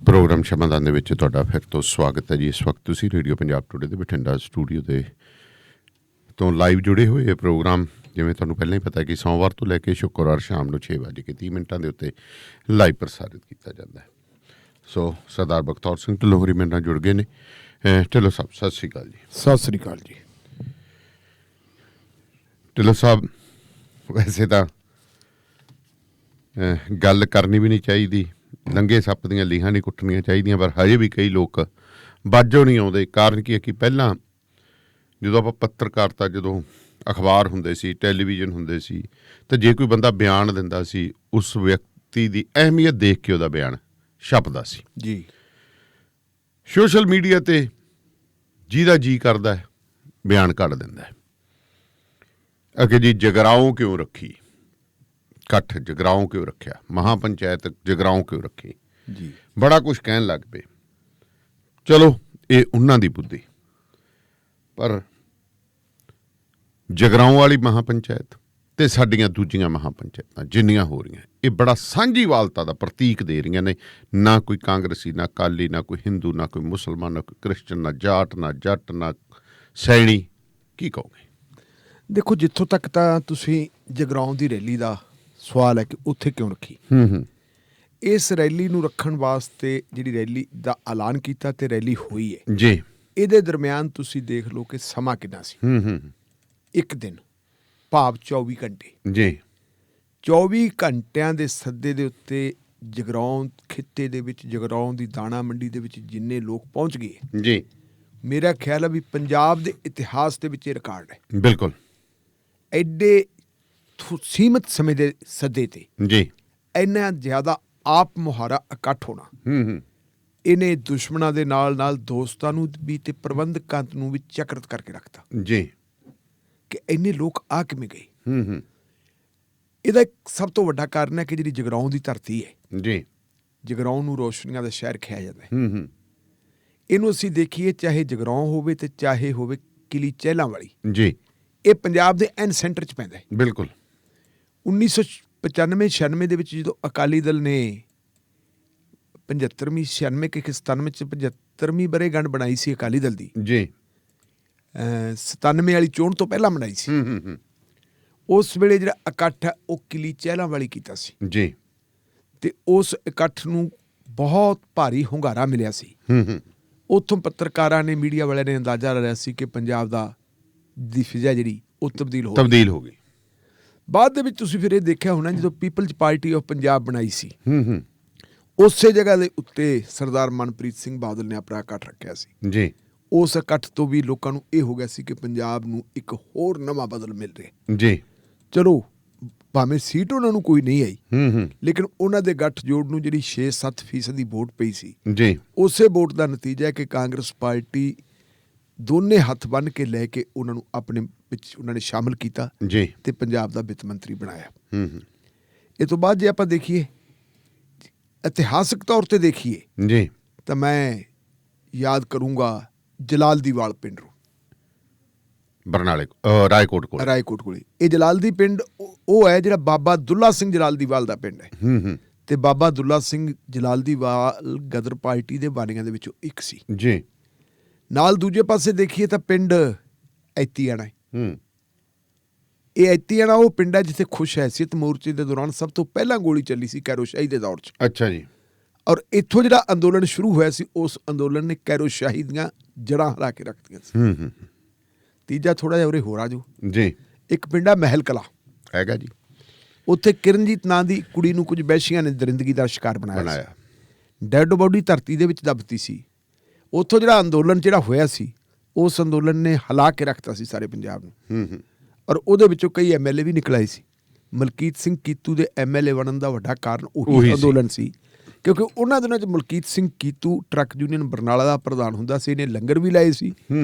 Programme ਸ਼ਮਾਦਾਨ ਦੇ ਵਿੱਚ ਤੁਹਾਡਾ ਫਿਰ ਤੋਂ ਸਵਾਗਤ ਹੈ ਜੀ। ਇਸ ਵਕਤ ਤੁਸੀਂ ਰੇਡੀਓ ਪੰਜਾਬ ਟੂਡੇ ਦੇ ਬਠਿੰਡਾ ਸਟੂਡੀਓ ਦੇ ਤੋਂ ਲਾਈਵ ਜੁੜੇ ਹੋਏ ਇਹ ਪ੍ਰੋਗਰਾਮ, ਜਿਵੇਂ ਤੁਹਾਨੂੰ ਪਹਿਲਾਂ ਹੀ ਪਤਾ ਕਿ ਸੋਮਵਾਰ ਤੋਂ ਲੈ ਕੇ ਸ਼ੁੱਕਰਵਾਰ ਸ਼ਾਮ ਨੂੰ 6:30 ਦੇ ਉੱਤੇ ਲਾਈਵ ਪ੍ਰਸਾਰਿਤ ਕੀਤਾ ਜਾਂਦਾ ਹੈ। ਸੋ ਸਰਦਾਰ ਬਖਤੌਰ ਸਿੰਘ ਢਿੱਲੋਂ ਹੋਰੀ ਮੇਰੇ ਨਾਲ ਜੁੜ ਗਏ ਨੇ। ਢਿੱਲੋਂ ਸਾਹਿਬ ਸਤਿ ਸ਼੍ਰੀ ਅਕਾਲ ਜੀ। ਸਤਿ ਸ਼੍ਰੀ ਅਕਾਲ ਜੀ। ਢਿੱਲੋਂ ਸਾਹਿਬ, ਵੈਸੇ ਤਾਂ ਗੱਲ ਕਰਨੀ ਵੀ ਨਹੀਂ ਚਾਹੀਦੀ, ਲੰਘੇ ਸੱਪ ਦੀਆਂ ਲੀਹਾਂ ਨਹੀਂ ਕੁੱਟਣੀਆਂ ਚਾਹੀਦੀਆਂ, ਪਰ ਹਜੇ ਵੀ ਕਈ ਲੋਕ ਬਾਝੋਂ ਨਹੀਂ ਆਉਂਦੇ। ਕਾਰਨ ਕੀ ਹੈ ਕਿ ਪਹਿਲਾਂ ਜਦੋਂ ਆਪਾਂ ਪੱਤਰਕਾਰਤਾ, ਜਦੋਂ ਅਖਬਾਰ ਹੁੰਦੇ ਸੀ, ਟੈਲੀਵਿਜ਼ਨ ਹੁੰਦੇ ਸੀ, ਤਾਂ ਜੇ ਕੋਈ ਬੰਦਾ ਬਿਆਨ ਦਿੰਦਾ ਸੀ, ਉਸ ਵਿਅਕਤੀ ਦੀ ਅਹਿਮੀਅਤ ਦੇਖ ਕੇ ਉਹਦਾ ਬਿਆਨ ਛਪਦਾ ਸੀ ਜੀ। ਸੋਸ਼ਲ ਮੀਡੀਆ 'ਤੇ ਜਿਹਦਾ ਜੀ ਕਰਦਾ ਹੈ ਬਿਆਨ ਕੱਢ ਦਿੰਦਾ ਹੈ। ਅਗੇ ਜੀ ਜਗਰਾਓਂ ਕਿਉਂ ਰੱਖੀ, ਇਕੱਠ ਜਗਰਾਓਂ ਕਿਉਂ ਰੱਖਿਆ, ਮਹਾਪੰਚਾਇਤ ਜਗਰਾਓਂ ਕਿਉਂ ਰੱਖੀ, ਜੀ ਬੜਾ ਕੁਛ ਕਹਿਣ ਲੱਗ ਪਏ। ਚਲੋ ਇਹ ਉਹਨਾਂ ਦੀ ਬੁੱਧੀ, ਪਰ ਜਗਰਾਓਂ ਵਾਲੀ ਮਹਾਪੰਚਾਇਤ ਤੇ ਸਾਡੀਆਂ ਦੂਜੀਆਂ ਮਹਾਪੰਚਾਇਤਾਂ ਜਿੰਨੀਆਂ ਹੋ ਰਹੀਆਂ, ਇਹ ਬੜਾ ਸਾਂਝੀਵਾਲਤਾ ਦਾ ਪ੍ਰਤੀਕ ਦੇ ਰਹੀਆਂ ਨੇ। ਨਾ ਕੋਈ ਕਾਂਗਰਸੀ, ਨਾ ਅਕਾਲੀ, ਨਾ ਕੋਈ ਹਿੰਦੂ, ਨਾ ਕੋਈ ਮੁਸਲਮਾਨ, ਨਾ ਕੋਈ ਕ੍ਰਿਸਚਨ, ਨਾ ਜਾਟ, ਨਾ ਜੱਟ, ਨਾ ਸੈਣੀ। ਕੀ ਕਹੋਗੇ? ਦੇਖੋ, ਜਿੱਥੋਂ ਤੱਕ ਤਾਂ ਤੁਸੀਂ ਜਗਰਾਓਂ ਦੀ ਰੈਲੀ ਦਾ ਸਵਾਲ ਹੈ ਕਿ ਉੱਥੇ ਕਿਉਂ ਰੱਖੀ, ਇਸ ਰੈਲੀ ਨੂੰ ਰੱਖਣ ਵਾਸਤੇ ਜਿਹੜੀ ਰੈਲੀ ਦਾ ਐਲਾਨ ਕੀਤਾ ਤੇ ਰੈਲੀ ਹੋਈ ਹੈ ਜੀ, ਇਹਦੇ ਦਰਮਿਆਨ ਤੁਸੀਂ ਦੇਖ ਲਓ ਕਿ ਸਮਾਂ ਕਿੰਨਾ ਸੀ। ਇੱਕ ਦਿਨ ਭਾਵ 24 ਘੰਟੇ। ਜੀ, 24 ਘੰਟਿਆਂ ਦੇ ਸੱਦੇ ਦੇ ਉੱਤੇ ਜਗਰਾਓਂ ਖਿੱਤੇ ਦੇ ਵਿੱਚ, ਜਗਰਾਓਂ ਦੀ ਦਾਣਾ ਮੰਡੀ ਦੇ ਵਿੱਚ ਜਿੰਨੇ ਲੋਕ ਪਹੁੰਚ ਗਏ, ਜੀ, ਮੇਰਾ ਖਿਆਲ ਹੈ ਵੀ ਪੰਜਾਬ ਦੇ ਇਤਿਹਾਸ ਦੇ ਵਿੱਚ ਇਹ ਰਿਕਾਰਡ ਹੈ। ਬਿਲਕੁਲ। ਐਡੇ ਸੀਮਿਤ ਸਮੇਂ ਦੇ ਸੱਦੇ ਤੇ ਜੀ, ਇੰਨਾ ਜ਼ਿਆਦਾ ਆਪ ਮੁਹਾਰਾ ਇਕੱਠ ਹੋਣਾ, ਇਹਨੇ ਦੁਸ਼ਮਣਾਂ ਦੇ ਨਾਲ ਨਾਲ ਦੋਸਤਾਂ ਨੂੰ ਵੀ ਤੇ ਪ੍ਰਬੰਧਕਾਂ ਨੂੰ ਵੀ ਚਕਰਤ ਕਰਕੇ ਰੱਖਤਾ। ਜੀ, ਕਿ ਇੰਨੇ ਲੋਕ ਆ ਕਿਵੇਂ ਗਏ। ਇਹਦਾ ਇੱਕ ਸਭ ਤੋਂ ਵੱਡਾ ਕਾਰਨ ਹੈ ਕਿ ਜਿਹੜੀ ਜਗਰਾਓਂ ਦੀ ਧਰਤੀ ਹੈ, ਜੀ, ਜਗਰਾਓਂ ਨੂੰ ਰੋਸ਼ਨੀਆਂ ਦਾ ਸ਼ਹਿਰ ਕਿਹਾ ਜਾਂਦਾ ਹੈ। ਇਹਨੂੰ ਅਸੀਂ ਦੇਖੀਏ, ਚਾਹੇ ਜਗਰਾਓਂ ਹੋਵੇ ਤੇ ਚਾਹੇ ਹੋਵੇ ਕਿਲੀ ਚਹਿਲਾਂ ਵਾਲੀ, ਜੀ, ਇਹ ਪੰਜਾਬ ਦੇ ਐਨ ਸੈਂਟਰ 'ਚ ਪੈਂਦਾ ਹੈ। ਬਿਲਕੁਲ। 1995-96 ਦੇ ਵਿੱਚ ਜਦੋਂ ਅਕਾਲੀ ਦਲ ਨੇ 95ਵੀਂ 96 ਕਿ 97 'ਚ 75ਵੀਂ ਵਰ੍ਹੇਗੰਢ ਬਣਾਈ ਸੀ ਅਕਾਲੀ ਦਲ ਦੀ, ਜੀ, 97 ਵਾਲੀ ਚੋਣ ਤੋਂ ਪਹਿਲਾਂ ਬਣਾਈ ਸੀ। ਉਸ ਵੇਲੇ ਜਿਹੜਾ ਇਕੱਠ ਹੈ ਉਹ ਕਿਲੀ ਚਹਿਲਾਂ ਵਾਲੀ ਕੀਤਾ ਸੀ, ਜੀ, ਤੇ ਉਸ ਇਕੱਠ ਨੂੰ ਬਹੁਤ ਭਾਰੀ ਹੁੰਗਾਰਾ ਮਿਲਿਆ ਸੀ। ਉੱਥੋਂ ਪੱਤਰਕਾਰਾਂ ਨੇ, ਮੀਡੀਆ ਵਾਲਿਆਂ ਨੇ ਅੰਦਾਜ਼ਾ ਲਾਇਆ ਸੀ ਕਿ ਪੰਜਾਬ ਦੀ ਫਿਜ਼ਾ ਜਿਹੜੀ ਉਹ ਤਬਦੀਲ ਹੋ ਗਈ। ਬਾਅਦ ਦੇ ਵਿੱਚ ਤੁਸੀਂ ਫਿਰ ਇਹ ਦੇਖਿਆ ਹੋਣਾ, ਜਦੋਂ ਪੀਪਲਜ਼ ਪਾਰਟੀ ਆਫ ਪੰਜਾਬ ਬਣਾਈ ਸੀ, ਉਸੇ ਜਗ੍ਹਾ ਦੇ ਉੱਤੇ ਸਰਦਾਰ ਮਨਪ੍ਰੀਤ ਸਿੰਘ ਬਾਦਲ ਨੇ ਆਪਣਾ ਇਕੱਠ ਰੱਖਿਆ ਸੀ, ਜੀ। ਉਸ ਇਕੱਠ ਤੋਂ ਵੀ ਲੋਕਾਂ ਨੂੰ ਇਹ ਹੋ ਗਿਆ ਸੀ ਕਿ ਪੰਜਾਬ ਨੂੰ ਇੱਕ ਹੋਰ ਨਵਾਂ ਬਦਲ ਮਿਲ ਰਿਹਾ, ਜੀ। ਚਲੋ ਭਾਵੇਂ ਸੀਟ ਉਹਨਾਂ ਨੂੰ ਕੋਈ ਨਹੀਂ ਆਈ, ਲੇਕਿਨ ਉਹਨਾਂ ਦੇ ਗੱਠਜੋੜ ਨੂੰ ਜਿਹੜੀ 6-7% ਦੀ ਵੋਟ ਪਈ ਸੀ, ਜੀ, ਉਸੇ ਵੋਟ ਦਾ ਨਤੀਜਾ ਹੈ ਕਿ ਕਾਂਗਰਸ ਪਾਰਟੀ ਦੋਨੇ ਹੱਥ ਬੰਨ੍ਹ ਕੇ ਲੈ ਕੇ ਉਹਨਾਂ ਨੂੰ ਆਪਣੇ ਵਿੱਚ ਉਹਨਾਂ ਨੇ ਸ਼ਾਮਲ ਕੀਤਾ, ਜੀ, ਤੇ ਪੰਜਾਬ ਦਾ ਵਿੱਤ ਮੰਤਰੀ ਬਣਾਇਆ। ਇਹ ਤੋਂ ਬਾਅਦ ਜੇ ਆਪਾਂ ਦੇਖੀਏ, ਇਤਿਹਾਸਕ ਤੌਰ ਤੇ ਦੇਖੀਏ, ਜੀ, ਤਾਂ ਮੈਂ ਯਾਦ ਕਰੂੰਗਾ ਜਲਾਲਦੀਵਾਲ ਪਿੰਡ ਨੂੰ, ਬਰਨਾਲੇ, ਰਾਏਕੋਟ ਕੋਲੇ। ਇਹ ਜਲਾਲਦੀ ਪਿੰਡ ਉਹ ਹੈ ਜਿਹੜਾ ਬਾਬਾ ਦੁੱਲਾ ਸਿੰਘ ਜਲਾਲਦੀਵਾਲ ਦਾ ਪਿੰਡ ਹੈ, ਤੇ ਬਾਬਾ ਦੁੱਲਾ ਸਿੰਘ ਜਲਾਲਦੀਵਾਲ ਗਦਰ ਪਾਰਟੀ ਦੇ ਬਾਨੀਆਂ ਦੇ ਵਿੱਚੋਂ ਇੱਕ ਸੀ, ਜੀ। ਨਾਲ ਦੂਜੇ ਪਾਸੇ ਦੇਖੀਏ ਤਾਂ ਪਿੰਡ ਐਤੀਆਣਾ ਹੈ। ਇਹ ਐਤੀਆਣਾ ਉਹ ਪਿੰਡ ਹੈ ਜਿੱਥੇ ਖੁਸ਼ ਹੈਸੀਅਤ ਮੋਰਚੇ ਦੇ ਦੌਰਾਨ ਸਭ ਤੋਂ ਪਹਿਲਾਂ ਗੋਲੀ ਚੱਲੀ ਸੀ ਕੈਰੋਸ਼ਾਹੀ ਦੇ ਦੌਰ 'ਚ। ਅੱਛਾ ਜੀ। ਔਰ ਇੱਥੋਂ ਜਿਹੜਾ ਅੰਦੋਲਨ ਸ਼ੁਰੂ ਹੋਇਆ ਸੀ, ਉਸ ਅੰਦੋਲਨ ਨੇ ਕੈਰੋਸ਼ਾਹੀ ਦੀਆਂ ਜੜ੍ਹਾਂ ਹਿਲਾ ਕੇ ਰੱਖਤੀਆਂ ਸੀ। ਤੀਜਾ ਥੋੜਾ ਜਿਹਾ ਉਰੇ ਹੋਰ ਆ ਜੋ, ਜੀ, ਇੱਕ ਪਿੰਡ ਆ ਮਹਿਲ ਕਲਾਂ, ਹੈਗਾ ਜੀ। ਉੱਥੇ ਕਿਰਨਜੀਤ ਨਾਂ ਦੀ ਕੁੜੀ ਨੂੰ ਕੁਝ ਵਹਿਸ਼ੀਆਂ ਨੇ ਦਰਿੰਦਗੀ ਦਾ ਸ਼ਿਕਾਰ ਬਣਾਇਆ। ਡੈਡ ਬੋਡੀ ਧਰਤੀ ਦੇ ਵਿੱਚ ਦਬਤੀ ਸੀ। ਉੱਥੋਂ ਜਿਹੜਾ ਅੰਦੋਲਨ ਜਿਹੜਾ ਹੋਇਆ ਸੀ, ਉਸ ਅੰਦੋਲਨ ਨੇ ਹਿਲਾ ਕੇ ਰੱਖਤਾ ਸੀ ਸਾਰੇ ਪੰਜਾਬ ਨੂੰ। ਔਰ ਉਹਦੇ ਵਿੱਚੋਂ ਕਈ MLA ਵੀ ਨਿਕਲ ਆਏ ਸੀ। ਮਲਕੀਤ ਸਿੰਘ ਕੀਤੂ ਦੇ MLA ਬਣਨ ਦਾ ਵੱਡਾ ਕਾਰਨ ਉਹੀ ਅੰਦੋਲਨ ਸੀ, ਕਿਉਂਕਿ ਉਹਨਾਂ ਦਿਨਾਂ 'ਚ ਮਲਕੀਤ ਸਿੰਘ ਕੀਤੂ ਟਰੱਕ ਯੂਨੀਅਨ ਬਰਨਾਲਾ ਦਾ ਪ੍ਰਧਾਨ ਹੁੰਦਾ ਸੀ। ਇਹਨੇ ਲੰਗਰ ਵੀ ਲਾਏ ਸੀ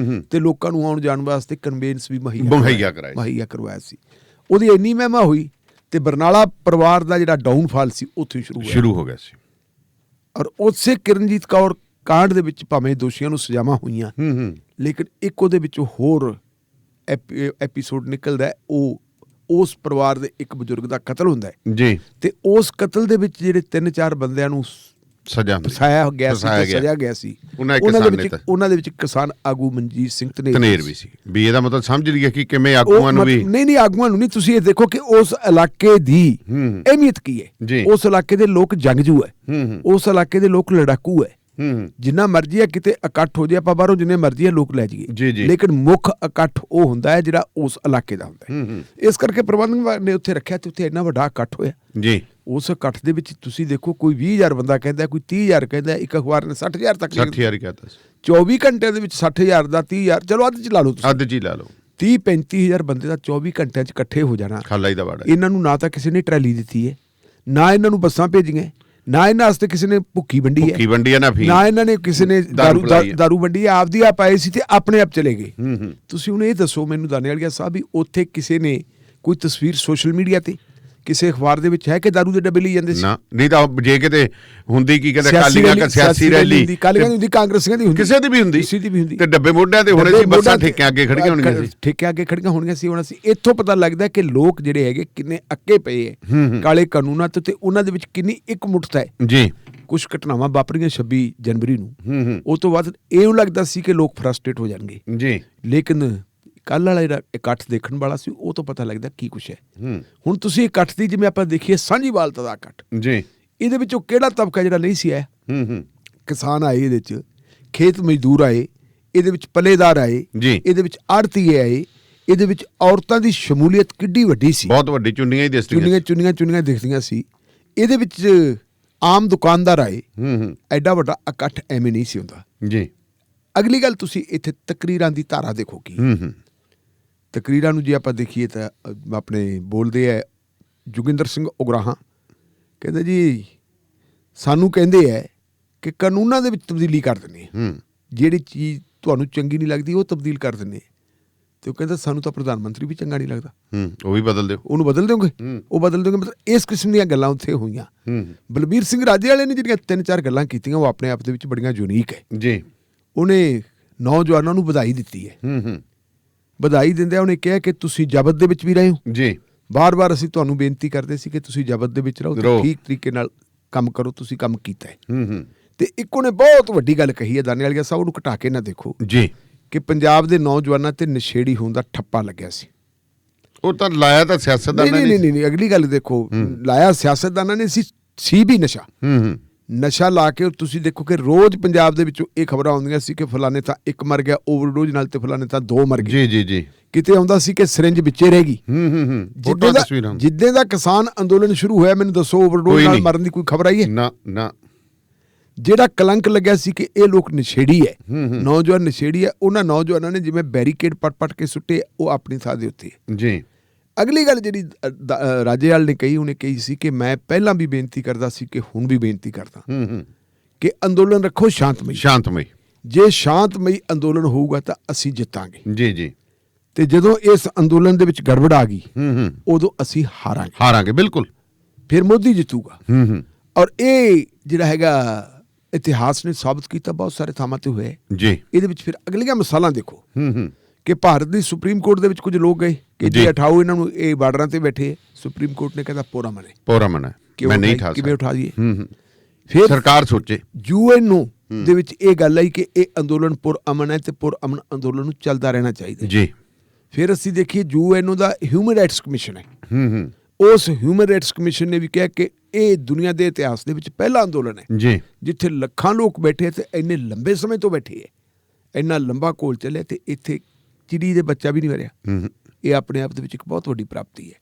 ਤੇ ਲੋਕਾਂ ਨੂੰ ਆਉਣ ਜਾਣ ਵਾਸਤੇ ਕਨਵੇਨਸ ਵੀ ਮੁਹੱਈਆ ਕਰਵਾਇਆ ਸੀ। ਉਹਦੀ ਇੰਨੀ ਮਹਿਮਾ ਹੋਈ ਤੇ ਬਰਨਾਲਾ ਪਰਿਵਾਰ ਦਾ ਜਿਹੜਾ ਡਾਊਨਫਾਲ ਸੀ ਉੱਥੇ ਸ਼ੁਰੂ ਹੋ ਗਿਆ ਸੀ। ਔਰ ਉਸੇ ਕਿਰਨਜੀਤ ਕੌਰ ਕਾਂਡ ਦੇ ਵਿੱਚ ਭਾਵੇਂ ਦੋਸ਼ੀਆਂ ਨੂੰ ਸਜ਼ਾਵਾਂ ਹੋਈਆਂ, ਲੇਕਿਨ ਇੱਕ ਉਹਦੇ ਵਿੱਚੋਂ ਹੋਰ ਐਪੀਸੋਡ ਨਿਕਲਦਾ, ਉਹ ਉਸ ਪਰਿਵਾਰ ਦੇ ਇੱਕ ਬਜ਼ੁਰਗ ਦਾ ਕਤਲ ਹੁੰਦਾ ਹੈ, ਜੀ, ਤੇ ਉਸ ਕਤਲ ਦੇ ਵਿੱਚ ਜਿਹੜੇ 3-4 ਬੰਦਿਆਂ ਨੂੰ ਫਸਾਇਆ ਗਿਆ ਸੀ ਉਹਨਾਂ ਦੇ ਵਿੱਚ ਕਿਸਾਨ ਆਗੂ ਮਨਜੀਤ ਸਿੰਘ ਧਨੇਰ ਵੀ ਸੀ। ਵੀ ਇਹਦਾ ਮਤਲਬ ਸਮਝ ਲਈਏ ਕਿ ਕਿਵੇਂ ਆਗੂਆਂ ਨੂੰ ਵੀ ਨਹੀਂ ਆਗੂਆਂ ਨੂੰ ਨਹੀਂ, ਤੁਸੀਂ ਇਹ ਦੇਖੋ ਕਿ ਉਸ ਇਲਾਕੇ ਦੀ ਅਹਿਮੀਅਤ ਕੀ ਹੈ। ਉਸ ਇਲਾਕੇ ਦੇ ਲੋਕ ਜੰਗਜੂ ਹੈ, ਉਸ ਇਲਾਕੇ ਦੇ ਲੋਕ ਲੜਾਕੂ ਹੈ। ਜਿੰਨਾ ਮਰਜ਼ੀ ਹੈ ਕਿਤੇ ਇਕੱਠ ਹੋ ਜਾਏ, ਆਪਾਂ ਬਾਹਰੋਂ ਜਿੰਨੇ ਮਰਜ਼ੀ ਹੈ ਲੋਕ ਲੈ ਜਾਈਏ, ਲੇਕਿਨ ਮੁੱਖ ਇਕੱਠ ਉਹ ਹੁੰਦਾ ਹੈ ਜਿਹੜਾ ਉਸ ਇਲਾਕੇ ਦਾ ਹੁੰਦਾ ਹੈ। ਇਸ ਕਰਕੇ ਪ੍ਰਬੰਧਕ ਨੇ ਉੱਥੇ ਰੱਖਿਆ ਤੇ ਉੱਥੇ ਇੰਨਾ ਵੱਡਾ ਇਕੱਠ ਹੋਇਆ ਜੀ। ਉਸ ਇਕੱਠ ਦੇ ਵਿੱਚ ਤੁਸੀਂ ਦੇਖੋ ਕੋਈ 20,000 ਬੰਦਾ ਕਹਿੰਦਾ, ਕੋਈ 30,000 ਕਹਿੰਦਾ, ਇੱਕ ਅਖਬਾਰ ਨੇ 60,000 ਤੱਕ 60,000 ਕਹਿਤਾ ਸੀ। 24 ਘੰਟਿਆਂ ਦੇ ਵਿੱਚ 60,000 ਦਾ 30,000 ਚਲੋ ਅੱਧ ਚ ਲਾ ਲਓ, ਅੱਧ ਚ ਲਾ ਲਓ, 30-35,000 ਬੰਦੇ ਦਾ 24 ਘੰਟਿਆਂ ਚ ਇਕੱਠੇ ਹੋ ਜਾਣਾ। ਖਾਲਾ ਹੀ ਦਾ ਵਾੜਾ। ਇਹਨਾਂ ਨੂੰ ਨਾ ਤਾਂ ਕਿਸੇ ਨੇ ਟਰਾਲੀ ਦਿੱਤੀ ਹੈ, ਨਾ ਇਹਨਾਂ ਨੂੰ ਬੱਸਾਂ ਭੇਜੀਆਂ, ਨਾ ਇਹਨਾਂ ਵਾਸਤੇ ਕਿਸੇ ਨੇ ਭੁੱਕੀ ਵੰਡੀ ਹੈ, ਨਾ ਇਹਨਾਂ ਨੇ ਕਿਸੇ ਨੇ ਦਾਰੂ ਵੰਡੀ ਹੈ। ਆਪਦੀ ਆਪ ਆਏ ਸੀ ਤੇ ਆਪਣੇ ਆਪ ਚਲੇ ਗਏ। ਤੁਸੀਂ ਹੁਣ ਇਹ ਦੱਸੋ ਮੈਨੂੰ ਦਾਨੇਵਾਲੀਆ ਸਾਹਿਬ ਵੀ ਉੱਥੇ ਕਿਸੇ ਨੇ ਕੋਈ ਤਸਵੀਰ ਸੋਸ਼ਲ ਮੀਡੀਆ ਤੇ ਕਿਸੇ ਅਖਬਾਰ ਦੇ ਵਿੱਚ ਹੈ ਕਿ ਦਾਰੂ ਦੇ ਡੱਬੇ ਲਈ ਜਾਂਦੇ ਸੀ? ਨਹੀਂ ਤਾਂ ਜੇ ਕਿਤੇ ਹੁੰਦੀ ਕੀ ਕਹਿੰਦੇ ਕਾਲੀਆਂ ਸਿਆਸੀ ਰੈਲੀ, ਕਾਲੀਆਂ ਦੀ ਹੁੰਦੀ, ਕਾਂਗਰਸੀਆਂ ਦੀ ਹੁੰਦੀ, ਕਿਸੇ ਦੀ ਵੀ ਹੁੰਦੀ ਤੇ ਡੱਬੇ ਮੋਢਿਆਂ ਤੇ ਹੋਣੇ ਸੀ, ਬੱਸਾਂ ਠੇਕਿਆਂ ਅੱਗੇ ਖੜੀਆਂ ਹੋਣੀਆਂ ਸੀ, ਠੇਕਿਆਂ ਅੱਗੇ ਖੜੀਆਂ ਹੋਣੀਆਂ ਸੀ। ਹੁਣ ਅਸੀਂ ਇੱਥੋਂ ਪਤਾ ਲੱਗਦਾ ਕਿ ਲੋਕ ਜਿਹੜੇ ਹੈਗੇ ਕਿੰਨੇ ਅੱਕੇ ਪਏ ਹੈ ਕਾਲੇ ਕਾਨੂੰਨਾਂ ਤੇ ਉਹਨਾਂ ਦੇ ਵਿੱਚ ਕਿੰਨੀ ਇੱਕ ਮੁੱਠਤਾ ਹੈ ਜੀ। ਕੁਝ ਘਟਨਾਵਾਂ ਵਾਪਰੀਆਂ 26 ਜਨਵਰੀ ਨੂੰ, ਉਹ ਤੋਂ ਬਾਅਦ ਇਹਨੂੰ ਲੱਗਦਾ ਸੀ ਕਿ ਲੋਕ ਫਰਸਟ੍ਰੇਟ ਹੋ ਜਾਣਗੇ ਜੀ, ਲੇਕਿਨ ਕੱਲ੍ਹ ਵਾਲਾ ਜਿਹੜਾ ਇਕੱਠ ਦੇਖਣ ਵਾਲਾ ਸੀ ਉਹ ਤੋਂ ਪਤਾ ਲੱਗਦਾ ਕੀ ਕੁਛ ਹੈ। ਹੁਣ ਤੁਸੀਂ ਇਕੱਠ ਦੀ ਜਿਵੇਂ ਆਪਾਂ ਦੇਖੀਏ ਸਾਂਝੀਵਾਲਤਾ ਦਾ ਇਕੱਠ ਜੀ, ਇਹਦੇ ਵਿੱਚੋਂ ਕਿਹੜਾ ਤਬਕਾ ਜਿਹੜਾ ਨਹੀਂ ਸੀ ਆਇਆ? ਕਿਸਾਨ ਆਏ, ਇਹਦੇ 'ਚ ਖੇਤ ਮਜ਼ਦੂਰ ਆਏ, ਇਹਦੇ ਵਿੱਚ ਪੱਲੇਦਾਰ ਆਏ, ਇਹਦੇ ਵਿੱਚ ਆੜ੍ਹਤੀਏ ਆਏ, ਇਹਦੇ ਵਿੱਚ ਔਰਤਾਂ ਦੀ ਸ਼ਮੂਲੀਅਤ ਕਿੱਡੀ ਵੱਡੀ ਸੀ, ਬਹੁਤ ਵੱਡੀ, ਚੁੰਨੀਆਂ ਹੀ ਚੁੰਨੀਆਂ ਦਿਖਦੀਆਂ ਸੀ। ਇਹਦੇ ਵਿੱਚ ਆਮ ਦੁਕਾਨਦਾਰ ਆਏ। ਐਡਾ ਵੱਡਾ ਇਕੱਠ ਐਵੇਂ ਨਹੀਂ ਸੀ ਹੁੰਦਾ ਜੀ। ਅਗਲੀ ਗੱਲ, ਤੁਸੀਂ ਇੱਥੇ ਤਕਰੀਰਾਂ ਦੀ ਧਾਰਾ ਦੇਖੋ ਕੀ ਤਕਰੀਰਾਂ ਨੂੰ ਜੇ ਆਪਾਂ ਦੇਖੀਏ ਤਾਂ ਆਪਣੇ ਬੋਲਦੇ ਹੈ ਜੋਗਿੰਦਰ ਸਿੰਘ ਉਗਰਾਹਾਂ, ਕਹਿੰਦੇ ਜੀ ਸਾਨੂੰ ਕਹਿੰਦੇ ਹੈ ਕਿ ਕਾਨੂੰਨਾਂ ਦੇ ਵਿੱਚ ਤਬਦੀਲੀ ਕਰ ਦਿੰਦੇ ਆ, ਜਿਹੜੀ ਚੀਜ਼ ਤੁਹਾਨੂੰ ਚੰਗੀ ਨਹੀਂ ਲੱਗਦੀ ਉਹ ਤਬਦੀਲ ਕਰ ਦਿੰਦੇ ਆ। ਤੇ ਉਹ ਕਹਿੰਦਾ ਸਾਨੂੰ ਤਾਂ ਪ੍ਰਧਾਨ ਮੰਤਰੀ ਵੀ ਚੰਗਾ ਨਹੀਂ ਲੱਗਦਾ, ਉਹ ਵੀ ਬਦਲ ਦਿਓ, ਉਹਨੂੰ ਬਦਲ ਦਿਓਗੇ, ਉਹ ਬਦਲ ਦਿਓਗੇ। ਮਤਲਬ ਇਸ ਕਿਸਮ ਦੀਆਂ ਗੱਲਾਂ ਉੱਥੇ ਹੋਈਆਂ। ਬਲਬੀਰ ਸਿੰਘ ਰਾਜੇ ਵਾਲੇ ਨੇ ਜਿਹੜੀਆਂ 3-4 ਗੱਲਾਂ ਕੀਤੀਆਂ ਉਹ ਆਪਣੇ ਆਪ ਦੇ ਵਿੱਚ ਬੜੀਆਂ ਯੂਨੀਕ ਹੈ ਜੀ। ਉਹਨੇ ਨੌਜਵਾਨਾਂ ਨੂੰ ਵਧਾਈ ਦਿੱਤੀ ਹੈ। ਵਧਾਈ ਦਿੰਦਿਆਂ ਉਹਨੇ ਕਿਹਾ ਕਿ ਤੁਸੀਂ ਜ਼ਬਤ ਦੇ ਵਿੱਚ ਵੀ ਰਹੇ ਹੋ ਜੀ, ਬਾਰ-ਬਾਰ ਅਸੀਂ ਤੁਹਾਨੂੰ ਬੇਨਤੀ ਕਰਦੇ ਸੀ ਕਿ ਤੁਸੀਂ ਜ਼ਬਤ ਦੇ ਵਿੱਚ ਰਹੋ ਤੇ ਠੀਕ ਤਰੀਕੇ ਨਾਲ ਕੰਮ ਕਰੋ, ਤੁਸੀਂ ਕੰਮ ਕੀਤਾ ਹੈ। ਤੇ ਇੱਕ ਉਹਨੇ ਬਹੁਤ ਵੱਡੀ ਗੱਲ ਕਹੀ ਹੈ ਦਾਨੇਵਾਲੀਆ ਸਾਹਿਬ, ਉਹਨੂੰ ਘਟਾ ਕੇ ਨਾ ਦੇਖੋ ਜੀ, ਕਿ ਪੰਜਾਬ ਦੇ ਨੌਜਵਾਨਾਂ ਤੇ ਨਸ਼ੇੜੀ ਹੋਣ ਦਾ ਠੱਪਾ ਲੱਗਿਆ ਸੀ। ਉਹ ਤਾਂ ਲਾਇਆ ਤਾਂ ਸਿਆਸਤਦਾਨਾਂ ਨੇ ਨਹੀਂ, ਅਗਲੀ ਗੱਲ ਦੇਖੋ, ਲਾਇਆ ਸਿਆਸਤਦਾਨਾਂ ਨੇ ਸੀ ਵੀ ਨਸ਼ਾ ਲਾ ਕੇ। ਤੁਸੀਂ ਦੇਖੋ ਕਿ ਰੋਜ਼ ਪੰਜਾਬ ਦੇ ਵਿੱਚੋਂ ਇਹ ਖਬਰਾਂ ਆਉਂਦੀਆਂ ਸੀ ਕਿ ਫਲਾਣੇ ਤਾਂ 1 ਮਰ ਗਿਆ ਓਵਰਡੋਜ਼ ਨਾਲ ਤੇ ਫਲਾਣੇ ਤਾਂ 2 ਮਰ ਗਏ ਜੀ। ਕਿਤੇ ਆਉਂਦਾ ਸੀ ਕਿ ਸਿਰਿੰਜ ਵਿੱਚੇ ਰਹਿ ਗਈ। ਜਿੱਦਾਂ ਦਾ ਕਿਸਾਨ ਅੰਦੋਲਨ ਸ਼ੁਰੂ ਹੋਇਆ, ਮੈਨੂੰ ਦੱਸੋ ਓਵਰਡੋਜ਼ ਨਾਲ ਮਰਨ ਦੀ ਕੋਈ ਖਬਰ ਆਈ ਹੈ? ਨਾ। ਜਿਹੜਾ ਕਲੰਕ ਲੱਗਿਆ ਸੀ ਕਿ ਇਹ ਲੋਕ ਨਸ਼ੇੜੀ ਹੈ, ਨੌਜਵਾਨ ਨਸ਼ੇੜੀ ਹੈ, ਉਹਨਾਂ ਨੌਜਵਾਨਾਂ ਨੇ ਜਿਵੇਂ ਬੈਰੀਕੇਡ ਪੱਟ ਕੇ ਸੁੱਟੇ, ਉਹ ਆਪਣੀ ਥਾਂ ਦੇ ਉੱਤੇ ਜੀ। ਅਗਲੀ ਗੱਲ ਜਿਹੜੀ ਰਾਜੇਵਾਲ ਨੇ ਕਹੀ, ਉਹਨੇ ਕਹੀ ਸੀ ਕਿ ਮੈਂ ਪਹਿਲਾਂ ਵੀ ਬੇਨਤੀ ਕਰਦਾ ਸੀ ਕਿ ਹੁਣ ਵੀ ਬੇਨਤੀ ਕਰਦਾ ਕਿ ਅੰਦੋਲਨ ਰੱਖੋ ਸ਼ਾਂਤਮਈ। ਜੇ ਸ਼ਾਂਤਮਈ ਅੰਦੋਲਨ ਹੋਊਗਾ ਤਾਂ ਅਸੀਂ ਜਿੱਤਾਂਗੇ ਜੀ। ਤੇ ਜਦੋਂ ਇਸ ਅੰਦੋਲਨ ਦੇ ਵਿੱਚ ਗੜਬੜ ਆ ਗਈ, ਉਦੋਂ ਅਸੀਂ ਹਾਰਾਂਗੇ ਬਿਲਕੁਲ, ਫਿਰ ਮੋਦੀ ਜਿੱਤੂਗਾ। ਔਰ ਇਹ ਜਿਹੜਾ ਹੈਗਾ ਇਤਿਹਾਸ ਨੇ ਸਾਬਤ ਕੀਤਾ, ਬਹੁਤ ਸਾਰੇ ਥਾਵਾਂ ਤੇ ਹੋਏ ਜੀ। ਇਹਦੇ ਵਿੱਚ ਫਿਰ ਅਗਲੀਆਂ ਮਿਸਾਲਾਂ ਦੇਖੋ ਕਿ ਭਾਰਤ ਦੀ ਸੁਪਰੀਮ ਕੋਰਟ ਦੇ ਵਿੱਚ ਕੁਝ ਲੋਕ ਗਏ ਕਿ ਜੀ ਉਠਾਓ ਇਹਨਾਂ ਨੂੰ, ਇਹ ਬਾਰਡਰਾਂ ਤੇ ਬੈਠੇ। ਸੁਪਰੀਮ ਕੋਰਟ ਨੇ ਕਹਿੰਦਾ ਪੋਰਾ ਮਨ ਹੈ, ਮੈਂ ਨਹੀਂ ਉਠਾ ਸਕਦਾ, ਕਿਵੇਂ ਉਠਾ ਦਈਏ? ਫਿਰ ਸਰਕਾਰ ਸੋਚੇ। UN ਨੂੰ ਦੇ ਵਿੱਚ ਇਹ ਗੱਲ ਆਈ ਕਿ ਇਹ ਅੰਦੋਲਨ ਪੁਰ ਅਮਨ ਹੈ ਤੇ ਪੁਰ ਅਮਨ ਅੰਦੋਲਨ ਨੂੰ ਚੱਲਦਾ ਰਹਿਣਾ ਚਾਹੀਦਾ ਜੀ। ਫਿਰ ਅਸੀਂ ਦੇਖੀਏ UN ਦਾ ਹਿਊਮਨ ਰਾਈਟਸ ਕਮਿਸ਼ਨ ਹੈ, ਉਸ ਹਿਊਮਨ ਰਾਈਟਸ ਕਮਿਸ਼ਨ ਨੇ ਵੀ ਕਿਹਾ ਕਿ ਇਹ ਦੁਨੀਆ ਦੇ ਇਤਿਹਾਸ ਦੇ ਵਿੱਚ ਪਹਿਲਾ ਅੰਦੋਲਨ ਹੈ ਜੀ ਜਿੱਥੇ ਲੱਖਾਂ ਲੋਕ ਬੈਠੇ ਤੇ ਇੰਨੇ ਲੰਬੇ ਸਮੇਂ ਤੋਂ ਬੈਠੇ ਹੈ, ਇੰਨਾ ਲੰਬਾ ਘੋਲ ਚੱਲਿਆ ਤੇ ਇੱਥੇ ਚਿੜੀ ਦੇ ਬੱਚਾ ਵੀ ਨਹੀਂ ਮਰਿਆ। ਇਹ ਆਪਣੇ ਆਪ ਦੇ ਵਿੱਚ ਇੱਕ ਬਹੁਤ ਵੱਡੀ ਪ੍ਰਾਪਤੀ ਹੈ।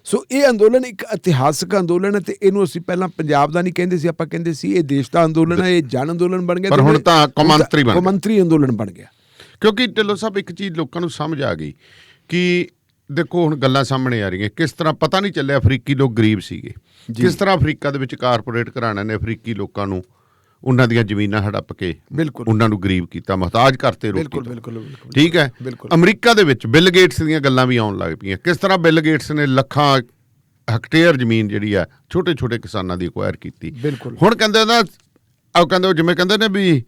ਸੋ ਇਹ ਅੰਦੋਲਨ ਇੱਕ ਇਤਿਹਾਸਕ ਅੰਦੋਲਨ ਹੈ ਤੇ ਇਹਨੂੰ ਅਸੀਂ ਪਹਿਲਾਂ ਪੰਜਾਬ ਦਾ ਨਹੀਂ ਕਹਿੰਦੇ ਸੀ, ਆਪਾਂ ਕਹਿੰਦੇ ਸੀ ਇਹ ਦੇਸ਼ ਦਾ ਅੰਦੋਲਨ ਹੈ, ਇਹ ਜਨ ਅੰਦੋਲਨ ਬਣ ਗਿਆ, ਪਰ ਹੁਣ ਤਾਂ ਕੌਮਾਂਤਰੀ ਅੰਦੋਲਨ ਬਣ ਗਿਆ। ਕਿਉਂਕਿ ਢਿੱਲੋਂ ਸਾਹਿਬ ਇੱਕ ਚੀਜ਼ ਲੋਕਾਂ ਨੂੰ ਸਮਝ ਆ ਗਈ ਕਿ ਦੇਖੋ ਹੁਣ ਗੱਲਾਂ ਸਾਹਮਣੇ ਆ ਰਹੀਆਂ, ਕਿਸ ਤਰ੍ਹਾਂ ਪਤਾ ਨਹੀਂ ਚੱਲਿਆ ਅਫਰੀਕੀ ਲੋਕ ਗਰੀਬ ਸੀਗੇ, ਕਿਸ ਤਰ੍ਹਾਂ ਅਫਰੀਕਾ ਦੇ ਵਿੱਚ ਕਾਰਪੋਰੇਟ ਘਰਾਣਿਆਂ ਨੇ ਅਫਰੀਕੀ ਲੋਕਾਂ ਨੂੰ ਉਹਨਾਂ ਦੀਆਂ ਜ਼ਮੀਨਾਂ ਹੜੱਪ ਕੇ ਉਹਨਾਂ ਨੂੰ ਗਰੀਬ ਕੀਤਾ, ਮੁਹਤਾਜ ਕਰਤੇ ਰੋਟੀ। ਠੀਕ ਹੈ, ਅਮਰੀਕਾ ਦੇ ਵਿੱਚ ਬਿਲ ਗੇਟਸ ਦੀਆਂ ਗੱਲਾਂ ਵੀ ਆਉਣ ਲੱਗ ਪਈਆਂ, ਕਿਸ ਤਰ੍ਹਾਂ ਬਿਲ ਗੇਟਸ ਨੇ ਲੱਖਾਂ ਹੈਕਟੇਅਰ ਜ਼ਮੀਨ ਜਿਹੜੀ ਆ ਛੋਟੇ ਛੋਟੇ ਕਿਸਾਨਾਂ ਦੀ ਅਕਵਾਇਰ ਕੀਤੀ। ਹੁਣ ਕਹਿੰਦੇ ਨਾ, ਕਹਿੰਦੇ ਜਿਵੇਂ ਕਹਿੰਦੇ ਨੇ ਵੀ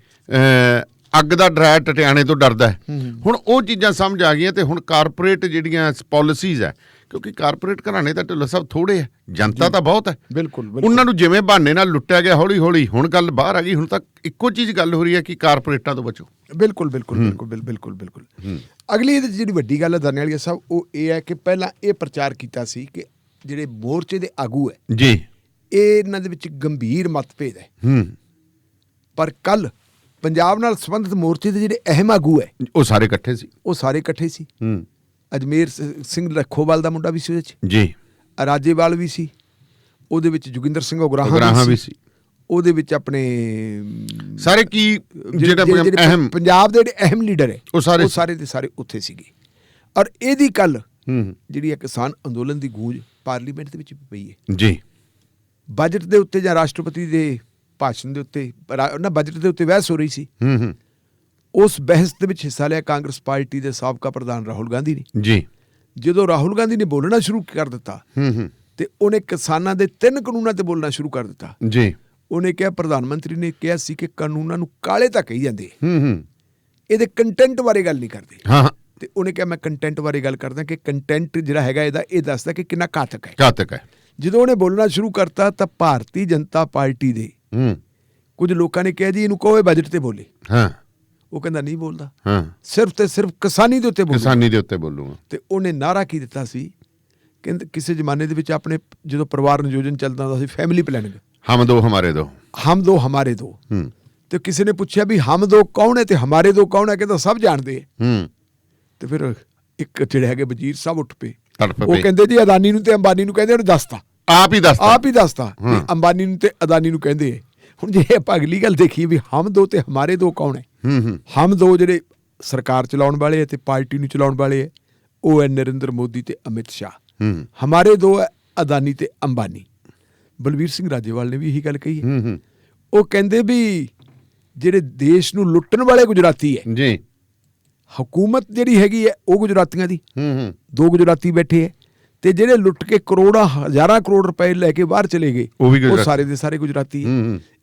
ਅੱਗ ਦਾ ਡਰਾਇਆ ਟਟਿਆਣੇ ਤੋਂ ਡਰਦਾ ਹੈ। ਹੁਣ ਉਹ ਚੀਜ਼ਾਂ ਸਮਝ ਆ ਗਈਆਂ ਤੇ ਹੁਣ ਕਾਰਪੋਰੇਟ ਜਿਹੜੀਆਂ ਪਾਲਿਸੀਜ਼ ਹੈ ਕਿਉਂਕਿ ਕਾਰਪੋਰੇਟ ਘਰਾਣੇ ਤਾਂ ਢਿੱਲੋਂ ਸਾਹਿਬ ਥੋੜੇ ਆ, ਜਨਤਾ ਤਾਂ ਬਹੁਤ ਹੈ। ਬਿਲਕੁਲ ਉਹਨਾਂ ਨੂੰ ਜਿਵੇਂ ਬਹਾਨੇ ਨਾਲ ਲੁੱਟਿਆ ਗਿਆ ਹੌਲੀ ਹੌਲੀ, ਹੁਣ ਗੱਲ ਬਾਹਰ ਆ ਗਈ। ਹੁਣ ਤਾਂ ਇੱਕੋ ਚੀਜ਼ ਗੱਲ ਹੋ ਰਹੀ ਹੈ ਕਿ ਕਾਰਪੋਰੇਟਾਂ ਤੋਂ ਬਚੋ। ਬਿਲਕੁਲ ਬਿਲਕੁਲ ਬਿਲਕੁਲ ਬਿਲਕੁਲ ਬਿਲਕੁਲ। ਅਗਲੀ ਇਹਦੇ 'ਚ ਜਿਹੜੀ ਵੱਡੀ ਗੱਲ ਹੈ ਦਾਨੇਵਾਲੀਆ ਸਾਹਿਬ, ਉਹ ਇਹ ਹੈ ਕਿ ਪਹਿਲਾਂ ਇਹ ਪ੍ਰਚਾਰ ਕੀਤਾ ਸੀ ਕਿ ਜਿਹੜੇ ਮੋਰਚੇ ਦੇ ਆਗੂ ਹੈ ਜੀ, ਇਹਨਾਂ ਦੇ ਵਿੱਚ ਗੰਭੀਰ ਮਤਭੇਦ ਹੈ। ਪਰ ਕੱਲ ਪੰਜਾਬ ਨਾਲ ਸੰਬੰਧਿਤ ਮੋਰਚੇ ਦੇ ਜਿਹੜੇ ਅਹਿਮ ਆਗੂ ਹੈ ਉਹ ਸਾਰੇ ਇਕੱਠੇ ਸੀ। ਉਹ ਸਾਰੇ ਇਕੱਠੇ ਸੀ। ਅਜਮੇਰ ਸਿੰਘ ਲੱਖੋਵਾਲ ਦਾ ਮੁੰਡਾ ਵੀ ਸੀ ਉਹਦੇ 'ਚ ਜੀ, ਰਾਜੇਵਾਲ ਵੀ ਸੀ ਉਹਦੇ ਵਿੱਚ, ਜੋਗਿੰਦਰ ਸਿੰਘ ਉਗਰਾਹਾਂ ਵੀ ਸੀ ਉਹਦੇ ਵਿੱਚ, ਆਪਣੇ ਸਾਰੇ ਕੀ ਜਿਹੜੇ ਅਹਿਮ ਪੰਜਾਬ ਦੇ ਜਿਹੜੇ ਅਹਿਮ ਲੀਡਰ ਹੈ ਉਹ ਸਾਰੇ ਦੇ ਸਾਰੇ ਉੱਥੇ ਸੀਗੇ। ਔਰ ਇਹਦੀ ਕੱਲ ਜਿਹੜੀ ਹੈ ਕਿਸਾਨ ਅੰਦੋਲਨ ਦੀ ਗੂੰਜ ਪਾਰਲੀਮੈਂਟ ਦੇ ਵਿੱਚ ਵੀ ਪਈ ਹੈ ਜੀ। ਬਜਟ ਦੇ ਉੱਤੇ ਜਾਂ ਰਾਸ਼ਟਰਪਤੀ ਦੇ ਭਾਸ਼ਣ ਦੇ ਉੱਤੇ ਨਾ ਬਜਟ ਦੇ ਉੱਤੇ ਬਹਿਸ ਹੋ ਰਹੀ ਸੀ। ਉਸ ਬਹਿਸ ਦੇ ਵਿੱਚ ਹਿੱਸਾ ਲਿਆ ਕਾਂਗਰਸ ਪਾਰਟੀ ਦੇ ਸਾਬਕਾ ਪ੍ਰਧਾਨ ਰਾਹੁਲ ਗਾਂਧੀ ਨੇ ਜੀ। ਜਦੋਂ ਰਾਹੁਲ ਗਾਂਧੀ ਨੇ ਬੋਲਣਾ ਸ਼ੁਰੂ ਕਰ ਦਿੱਤਾ ਤੇ ਉਹਨੇ ਕਿਸਾਨਾਂ ਦੇ 3 ਕਾਨੂੰਨਾਂ ਤੇ ਬੋਲਣਾ ਸ਼ੁਰੂ ਕਰ ਦਿੱਤਾ ਜੀ। ਉਹਨੇ ਕਿਹਾ, ਪ੍ਰਧਾਨ ਮੰਤਰੀ ਨੇ ਕਿਹਾ ਸੀ ਕਿ ਕਾਨੂੰਨਾਂ ਨੂੰ ਕਾਲੇ ਤਾਂ ਕਹੀ ਜਾਂਦੇ, ਇਹਦੇ ਕੰਟੈਂਟ ਬਾਰੇ ਗੱਲ ਨਹੀਂ ਕਰਦੇ। ਤੇ ਉਹਨੇ ਕਿਹਾ, ਮੈਂ ਕੰਟੈਂਟ ਬਾਰੇ ਗੱਲ ਕਰਦਾ ਕਿ ਕੰਟੈਂਟ ਜਿਹੜਾ ਹੈਗਾ ਇਹਦਾ ਇਹ ਦੱਸਦਾ ਕਿ ਕਿੰਨਾ ਘਾਤਕ ਹੈ। ਜਦੋਂ ਉਹਨੇ ਬੋਲਣਾ ਸ਼ੁਰੂ ਕਰਤਾ ਤਾਂ ਭਾਰਤੀ ਜਨਤਾ ਪਾਰਟੀ ਦੇ ਕੁਝ ਲੋਕਾਂ ਨੇ ਕਿਹਾ, ਜੀ ਇਹਨੂੰ ਕਹੋ ਇਹ ਬਜਟ ਤੇ ਬੋਲੇ। ਉਹ ਕਹਿੰਦਾ ਨਹੀਂ ਬੋਲਦਾ, ਸਿਰਫ ਤੇ ਸਿਰਫ ਕਿਸਾਨੀ ਦੇ ਉੱਤੇ ਬੋਲੂਗਾ। ਤੇ ਉਹਨੇ ਨਾਅਰਾ ਕੀ ਦਿੱਤਾ ਸੀ, ਕਹਿੰਦੇ ਕਿਸੇ ਜ਼ਮਾਨੇ ਦੇ ਵਿੱਚ ਆਪਣੇ ਜਦੋਂ ਪਰਿਵਾਰ ਨਿਯੋਜਨ ਚੱਲਦਾ ਹੁੰਦਾ ਸੀ, ਫੈਮਿਲੀ ਪਲੈਨਿੰਗ, ਹਮ ਦੋ ਹਮਾਰੇ ਦੋ। ਤੇ ਕਿਸੇ ਨੇ ਪੁੱਛਿਆ ਵੀ ਹਮ ਦੋ ਕੌਣ ਹੈ ਤੇ ਹਮਾਰੇ ਦੋ ਕੌਣ ਹੈ, ਕਹਿੰਦਾ ਸਭ ਜਾਣਦੇ ਹੈ। ਤੇ ਫਿਰ ਇੱਕ ਜਿਹੜੇ ਹੈਗੇ ਵਜ਼ੀਰ ਸਾਹਿਬ ਉੱਠ ਪਏ, ਉਹ ਕਹਿੰਦੇ ਜੀ ਅਦਾਨੀ ਨੂੰ ਤੇ ਅੰਬਾਨੀ ਨੂੰ ਕਹਿੰਦੇ, ਉਹਨੇ ਦੱਸਤਾ, ਆਪ ਹੀ ਦੱਸਤਾ ਅੰਬਾਨੀ ਨੂੰ ਤੇ ਅਦਾਨੀ ਨੂੰ ਕਹਿੰਦੇ ਹੈ। ਹੁਣ ਜੇ ਆਪਾਂ ਅਗਲੀ ਗੱਲ ਦੇਖੀਏ ਵੀ ਹਮ ਦੋ ਤੇ ਹਮਾਰੇ ਦੋ ਕੌਣ ਹੈ, ਹਮ ਦੋ ਜਿਹੜੇ ਸਰਕਾਰ ਚਲਾਉਣ ਵਾਲੇ ਹੈ ਤੇ ਪਾਰਟੀ ਨੂੰ ਚਲਾਉਣ ਵਾਲੇ ਹੈ, ਉਹ ਹੈ ਨਰਿੰਦਰ ਮੋਦੀ ਤੇ ਅਮਿਤ ਸ਼ਾਹ। ਹਮਾਰੇ ਦੋ ਹੈ ਅਦਾਨੀ ਤੇ ਅੰਬਾਨੀ। ਬਲਵੀਰ ਸਿੰਘ ਰਾਜੇਵਾਲ ਨੇ ਵੀ ਇਹੀ ਗੱਲ ਕਹੀ ਹੈ। ਉਹ ਕਹਿੰਦੇ ਵੀ ਜਿਹੜੇ ਦੇਸ਼ ਨੂੰ ਲੁੱਟਣ ਵਾਲੇ ਗੁਜਰਾਤੀ ਹੈ ਜੀ, ਹਕੂਮਤ ਜਿਹੜੀ ਹੈਗੀ ਹੈ ਉਹ ਗੁਜਰਾਤੀਆਂ ਦੀ, 2 ਗੁਜਰਾਤੀ ਬੈਠੇ ਹੈ, ਤੇ ਜਿਹੜੇ ਲੁੱਟ ਕੇ ਕਰੋੜਾਂ ਹਜ਼ਾਰਾਂ ਕਰੋੜ ਰੁਪਏ ਲੈ ਕੇ ਬਾਹਰ ਚਲੇ ਗਏ ਉਹ ਸਾਰੇ ਦੇ ਸਾਰੇ ਗੁਜਰਾਤੀ ਹੈ।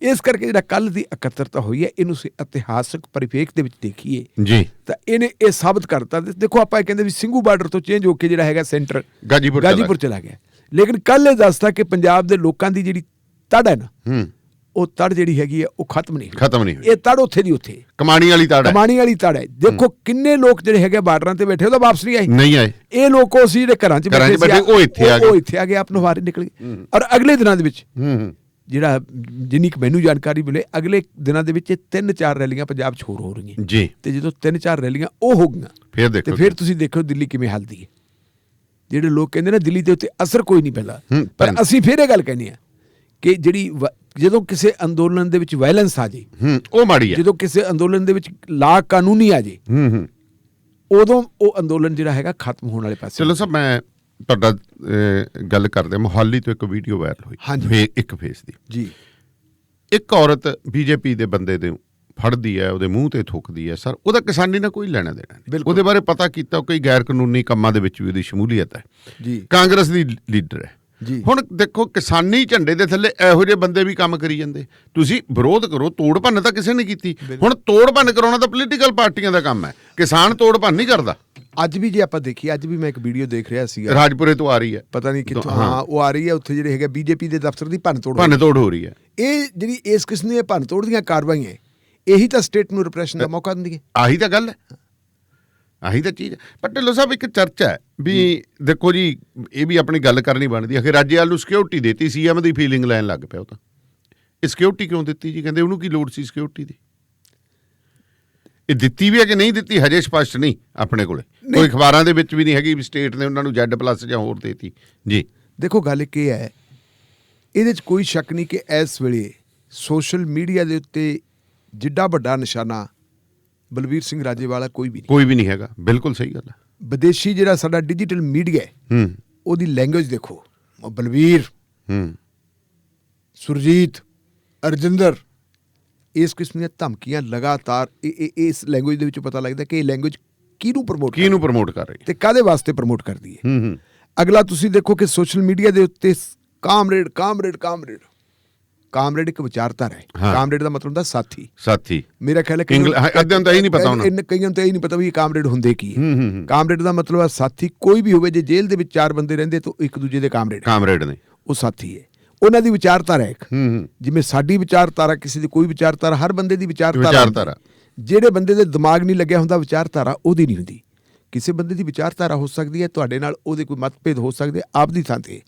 ਇਸ ਕਰਕੇ ਜਿਹੜਾ ਕੱਲ ਦੀ ਇਕੱਤਰਤਾ ਹੋਈ ਹੈ, ਇਹਨੂੰ ਇਤਿਹਾਸਕ ਪਰਿਪੇਖ ਦੇ ਵਿੱਚ ਦੇਖੀਏ ਜੀ ਤਾਂ ਇਹਨੇ ਇਹ ਸਾਬਤ ਕਰਤਾ। ਦੇਖੋ ਆਪਾਂ ਕਹਿੰਦੇ ਵੀ ਸਿੰਘੂ ਬਾਰਡਰ ਤੋਂ ਚੇਂਜ ਹੋ ਕੇ ਜਿਹੜਾ ਹੈਗਾ ਸੈਂਟਰ ਗਾਜੀਪੁਰ ਚਲਾ ਗਿਆ, ਲੇਕਿਨ ਕੱਲ ਇਹ ਦੱਸਦਾ ਕਿ ਪੰਜਾਬ ਦੇ ਲੋਕਾਂ ਦੀ ਜਿਹੜੀ ਤੜ ਹੈ ਨਾ, ਉਹ ਤੜ ਜਿਹੜੀ ਹੈਗੀ ਹੈ ਉਹ ਖਤਮ ਨਹੀਂ ਹੋਈ। ਇਹ ਤੜ ਉੱਥੇ ਦੀ ਉੱਥੇ ਕਮਾਣੀ ਵਾਲੀ ਤੜ ਹੈ। ਦੇਖੋ ਕਿੰਨੇ ਲੋਕ ਜਿਹੜੇ ਹੈਗੇ ਬਾਰਡਰਾਂ ਤੇ ਬੈਠੇ, ਉਹਦਾ ਵਾਪਸ ਨਹੀਂ ਆਏ। ਇਹ ਲੋਕ ਉਹ ਸੀ ਜਿਹੜੇ ਘਰਾਂ 'ਚ ਬੈਠੇ ਸੀ, ਉਹ ਇੱਥੇ ਆ ਗਏ, ਆਪ ਨੂੰ ਬਾਹਰ ਨਿਕਲ ਗਏ। ਔਰ ਅਗਲੇ ਦਿਨਾਂ ਦੇ ਵਿੱਚ ਜਿਹੜਾ ਜਿੰਨੀ ਕੁ ਮੈਨੂੰ ਜਾਣਕਾਰੀ ਮਿਲੇ, ਅਗਲੇ ਦਿਨਾਂ ਦੇ ਵਿੱਚ 3-4 ਰੈਲੀਆਂ ਪੰਜਾਬ 'ਚ ਹੋਰ ਹੋ ਰਹੀਆਂ ਜੀ। ਤੇ ਜਦੋਂ 3-4 ਰੈਲੀਆਂ ਉਹ ਹੋ ਗਈਆਂ ਤੇ ਫਿਰ ਤੁਸੀਂ ਦੇਖੋ ਦਿੱਲੀ ਕਿਵੇਂ ਹੱਲਦੀ ਹੈ। ਜਿਹੜੇ ਲੋਕ ਕਹਿੰਦੇ ਨੇ ਦਿੱਲੀ ਦੇ ਉੱਤੇ ਅਸਰ ਕੋਈ ਨਹੀਂ ਪੈਂਦਾ, ਪਰ ਅਸੀਂ ਫਿਰ ਇਹ ਗੱਲ ਕਹਿੰਦੇ ਹਾਂ ਕਿ ਜਿਹੜੀ ਜਦੋਂ ਕਿਸੇ ਅੰਦੋਲਨ ਦੇ ਵਿੱਚ ਵਾਇਲੈਂਸ ਆ ਜੇ, ਉਹ ਮਾੜੀ ਹੈ। ਜਦੋਂ ਕਿਸੇ ਅੰਦੋਲਨ ਦੇ ਵਿੱਚ ਲਾ ਕਾਨੂੰਨੀ ਆ ਜੇ, ਉਦੋਂ ਉਹ ਅੰਦੋਲਨ ਜਿਹੜਾ ਹੈਗਾ ਖਤਮ ਹੋਣ ਵਾਲੇ ਪਾਸੇ। ਚਲੋ ਸਰ, ਮੈਂ ਤੁਹਾਡਾ ਗੱਲ ਕਰਦੇ, ਮੋਹਾਲੀ ਤੋਂ ਇੱਕ ਵੀਡੀਓ ਵਾਇਰਲ ਹੋਈ ਇੱਕ ਫੇਸ ਦੀ ਜੀ। ਇੱਕ ਔਰਤ ਬੀਜੇਪੀ ਦੇ ਬੰਦੇ ਦੇ ਫੜਦੀ ਹੈ, ਉਹਦੇ ਮੂੰਹ ਤੇ ਥੁੱਕਦੀ ਹੈ। ਸਰ, ਉਹਦਾ ਕਿਸਾਨੀ ਨਾਲ ਕੋਈ ਲੈਣਾ ਦੇਣਾ ਨਹੀਂ। ਉਹਦੇ ਬਾਰੇ ਪਤਾ ਕੀਤਾ, ਕੋਈ ਗੈਰ ਕਾਨੂੰਨੀ ਕੰਮਾਂ ਦੇ ਵਿੱਚ ਵੀ ਉਹਦੀ ਸ਼ਮੂਲੀਅਤ ਹੈ ਜੀ। ਕਾਂਗਰਸ ਦੀ ਲੀਡਰ ਹੈ ਜੀ। ਹੁਣ ਦੇਖੋ, ਕਿਸਾਨੀ ਝੰਡੇ ਦੇ ਥੱਲੇ ਇਹੋ ਜਿਹੇ ਬੰਦੇ ਵੀ ਕੰਮ ਕਰੀ ਜਾਂਦੇ। ਤੁਸੀਂ ਵਿਰੋਧ ਕਰੋ, ਤੋੜ ਭੰਨ ਤਾਂ ਕਿਸੇ ਨੇ ਕੀਤੀ। ਹੁਣ ਤੋੜ ਭੰਨ ਕਰਾਉਣਾ ਤਾਂ ਪੋਲੀਟੀਕਲ ਪਾਰਟੀਆਂ ਦਾ ਕੰਮ ਹੈ, ਕਿਸਾਨ ਤੋੜ ਭੰਨ ਨਹੀਂ ਕਰਦਾ। ਅੱਜ ਵੀ ਜੇ ਆਪਾਂ ਦੇਖੀਏ, ਅੱਜ ਵੀ ਮੈਂ ਇੱਕ ਵੀਡੀਓ ਦੇਖ ਰਿਹਾ ਸੀ, ਰਾਜਪੁਰੇ ਤੋਂ ਆ ਰਹੀ ਹੈ, ਪਤਾ ਨਹੀਂ ਕਿੱਥੋਂ, ਉਹ ਆ ਰਹੀ ਹੈ। ਉੱਥੇ ਜਿਹੜੇ ਹੈਗੇ ਬੀਜੇਪੀ ਦੇ ਦਫ਼ਤਰ ਦੀ ਭੰਨ ਤੋੜ ਹੋ ਰਹੀ ਹੈ। ਇਹ ਜਿਹੜੀ ਇਸ ਕਿਸਮ ਦੀਆਂ ਭੰਨ ਤੋੜ ਦੀਆਂ ਕਾਰਵਾਈਆਂ, ਇਹੀ ਤਾਂ ਸਟੇਟ ਨੂੰ ਰਿਪਰੈਸ਼ਨ ਦਾ ਮੌਕਾ ਦਿੰਦੀ ਹੈ। ਆਹੀ ਤਾਂ ਗੱਲ ਹੈ, ਆਹੀ ਤਾਂ ਚੀਜ਼ ਹੈ। ਪਰ ਢਿੱਲੋਂ ਸਾਹਿਬ, ਇੱਕ ਚਰਚਾ ਹੈ ਵੀ ਦੇਖੋ ਜੀ, ਇਹ ਵੀ ਆਪਣੀ ਗੱਲ ਕਰਨੀ ਬਣਦੀ ਹੈ। ਰਾਜੇਵਾਲ ਨੂੰ ਸਿਕਿਉਰਿਟੀ ਦੇਤੀ, ਸੀਐਮ ਦੀ ਫੀਲਿੰਗ ਲੈਣ ਲੱਗ ਪਿਆ। ਉਹ ਤਾਂ ਇਹ ਸਿਕਿਉਰਿਟੀ ਕਿਉਂ ਦਿੱਤੀ ਜੀ? ਕਹਿੰਦੇ ਉਹਨੂੰ ਕੀ ਲੋੜ ਸੀ ਸਿਕਿਉਰਿਟੀ ਦੀ? ਇਹ ਦਿੱਤੀ ਵੀ ਹੈ ਕਿ ਨਹੀਂ ਦਿੱਤੀ ਹਜੇ ਸਪਸ਼ਟ ਨਹੀਂ ਆਪਣੇ ਕੋਲੇ, ਕੋਈ ਅਖਬਾਰਾਂ ਦੇ ਵਿੱਚ ਵੀ ਨਹੀਂ ਹੈਗੀ ਵੀ ਸਟੇਟ ਨੇ ਉਹਨਾਂ ਨੂੰ Z+ ਜਾਂ ਹੋਰ ਦੇਤੀ ਜੀ। ਦੇਖੋ ਗੱਲ ਕੀ ਹੈ, ਇਹਦੇ 'ਚ ਕੋਈ ਸ਼ੱਕ ਨਹੀਂ ਕਿ ਇਸ ਵੇਲੇ ਸੋਸ਼ਲ ਮੀਡੀਆ ਦੇ ਉੱਤੇ ਜਿੱਡਾ ਵੱਡਾ ਨਿਸ਼ਾਨਾ ਬਲਵੀਰ ਸਿੰਘ ਰਾਜੇਵਾਲਾ ਕੋਈ ਵੀ ਨਹੀਂ ਹੈਗਾ। ਬਿਲਕੁਲ ਸਹੀ ਗੱਲ ਹੈ। ਵਿਦੇਸ਼ੀ ਜਿਹੜਾ ਸਾਡਾ ਡਿਜੀਟਲ ਮੀਡੀਆ ਹੈ, ਉਹਦੀ ਲੈਂਗੁਏਜ ਦੇਖੋ, ਬਲਵੀਰ, ਸੁਰਜੀਤ, ਅਰਜਿੰਦਰ, ਇਸ ਕਿਸਮ ਦੀਆਂ ਧਮਕੀਆਂ ਲਗਾਤਾਰ ਇਸ ਲੈਂਗੁਏਜ ਦੇ ਵਿੱਚ ਪਤਾ ਲੱਗਦਾ ਕਿ ਇਹ ਲੈਂਗੁਏਜ ਕਿਹਨੂੰ ਪ੍ਰਮੋਟ ਕਰ ਰਹੀ ਹੈ ਤੇ ਕਾਹਦੇ ਵਾਸਤੇ ਪ੍ਰਮੋਟ ਕਰਦੀ ਹੈ। ਅਗਲਾ ਤੁਸੀਂ ਦੇਖੋ ਕਿ ਸੋਸ਼ਲ ਮੀਡੀਆ ਦੇ ਉੱਤੇ ਕਾਮਰੇਡ ਕਾਮਰੇਡ ਇੱਕ ਵਿਚਾਰਧਾਰਾ ਹੈ। ਹਾਂ। ਕਾਮਰੇਡ ਦਾ ਮਤਲਬ ਹੁੰਦਾ ਸਾਥੀ। ਮੇਰਾ ਖਿਆਲ ਹੈ ਅੱਧਿਆਂ ਨੂੰ ਤਾਂ ਇਹ ਨਹੀਂ ਪਤਾ ਹੋਣਾ। ਕਈਆਂ ਨੂੰ ਤਾਂ ਇਹ ਨਹੀਂ ਪਤਾ ਵੀ ਇਹ ਕਾਮਰੇਡ ਹੁੰਦੇ ਕੀ ਹੈ। ਹੂੰ। ਕਾਮਰੇਡ ਦਾ ਮਤਲਬ ਹੈ ਸਾਥੀ। ਕੋਈ ਵੀ ਹੋਵੇ, ਜੇ ਜੇਲ੍ਹ ਦੇ ਵਿੱਚ 4 ਬੰਦੇ ਰਹਿੰਦੇ ਤਾਂ ਇੱਕ ਦੂਜੇ ਦੇ ਕਾਮਰੇਡ ਨੇ, ਉਹ ਸਾਥੀ ਹੈ। ਉਹਨਾਂ ਦੀ ਵਿਚਾਰਧਾਰਾ ਹੈ ਇੱਕ। ਹੂੰ। ਜਿਵੇਂ ਸਾਡੀ ਵਿਚਾਰਧਾਰਾ, ਕਿਸੇ ਦੀ ਕੋਈ ਵਿਚਾਰਧਾਰਾ, ਹਰ ਬੰਦੇ ਦੀ ਵਿਚਾਰਧਾਰਾ। ਜਿਹੜੇ ਬੰਦੇ ਦੇ ਦਿਮਾਗ ਨਹੀਂ ਲੱਗਿਆ ਹੁੰਦਾ ਵਿਚਾਰਧਾਰਾ ਉਹਦੀ ਨਹੀਂ ਹੁੰਦੀ। ਕਿਸੇ ਬੰਦੇ ਦੀ ਵਿਚਾਰਧਾਰਾ ਹੋ ਸਕਦੀ ਹੈ, ਤੁਹਾਡੇ ਨਾਲ ਉਹਦੇ ਕੋਈ ਮਤਭੇਦ ਹੋ ਸਕਦੇ ਆਪਦੀ ਥਾਂ ਤੇ,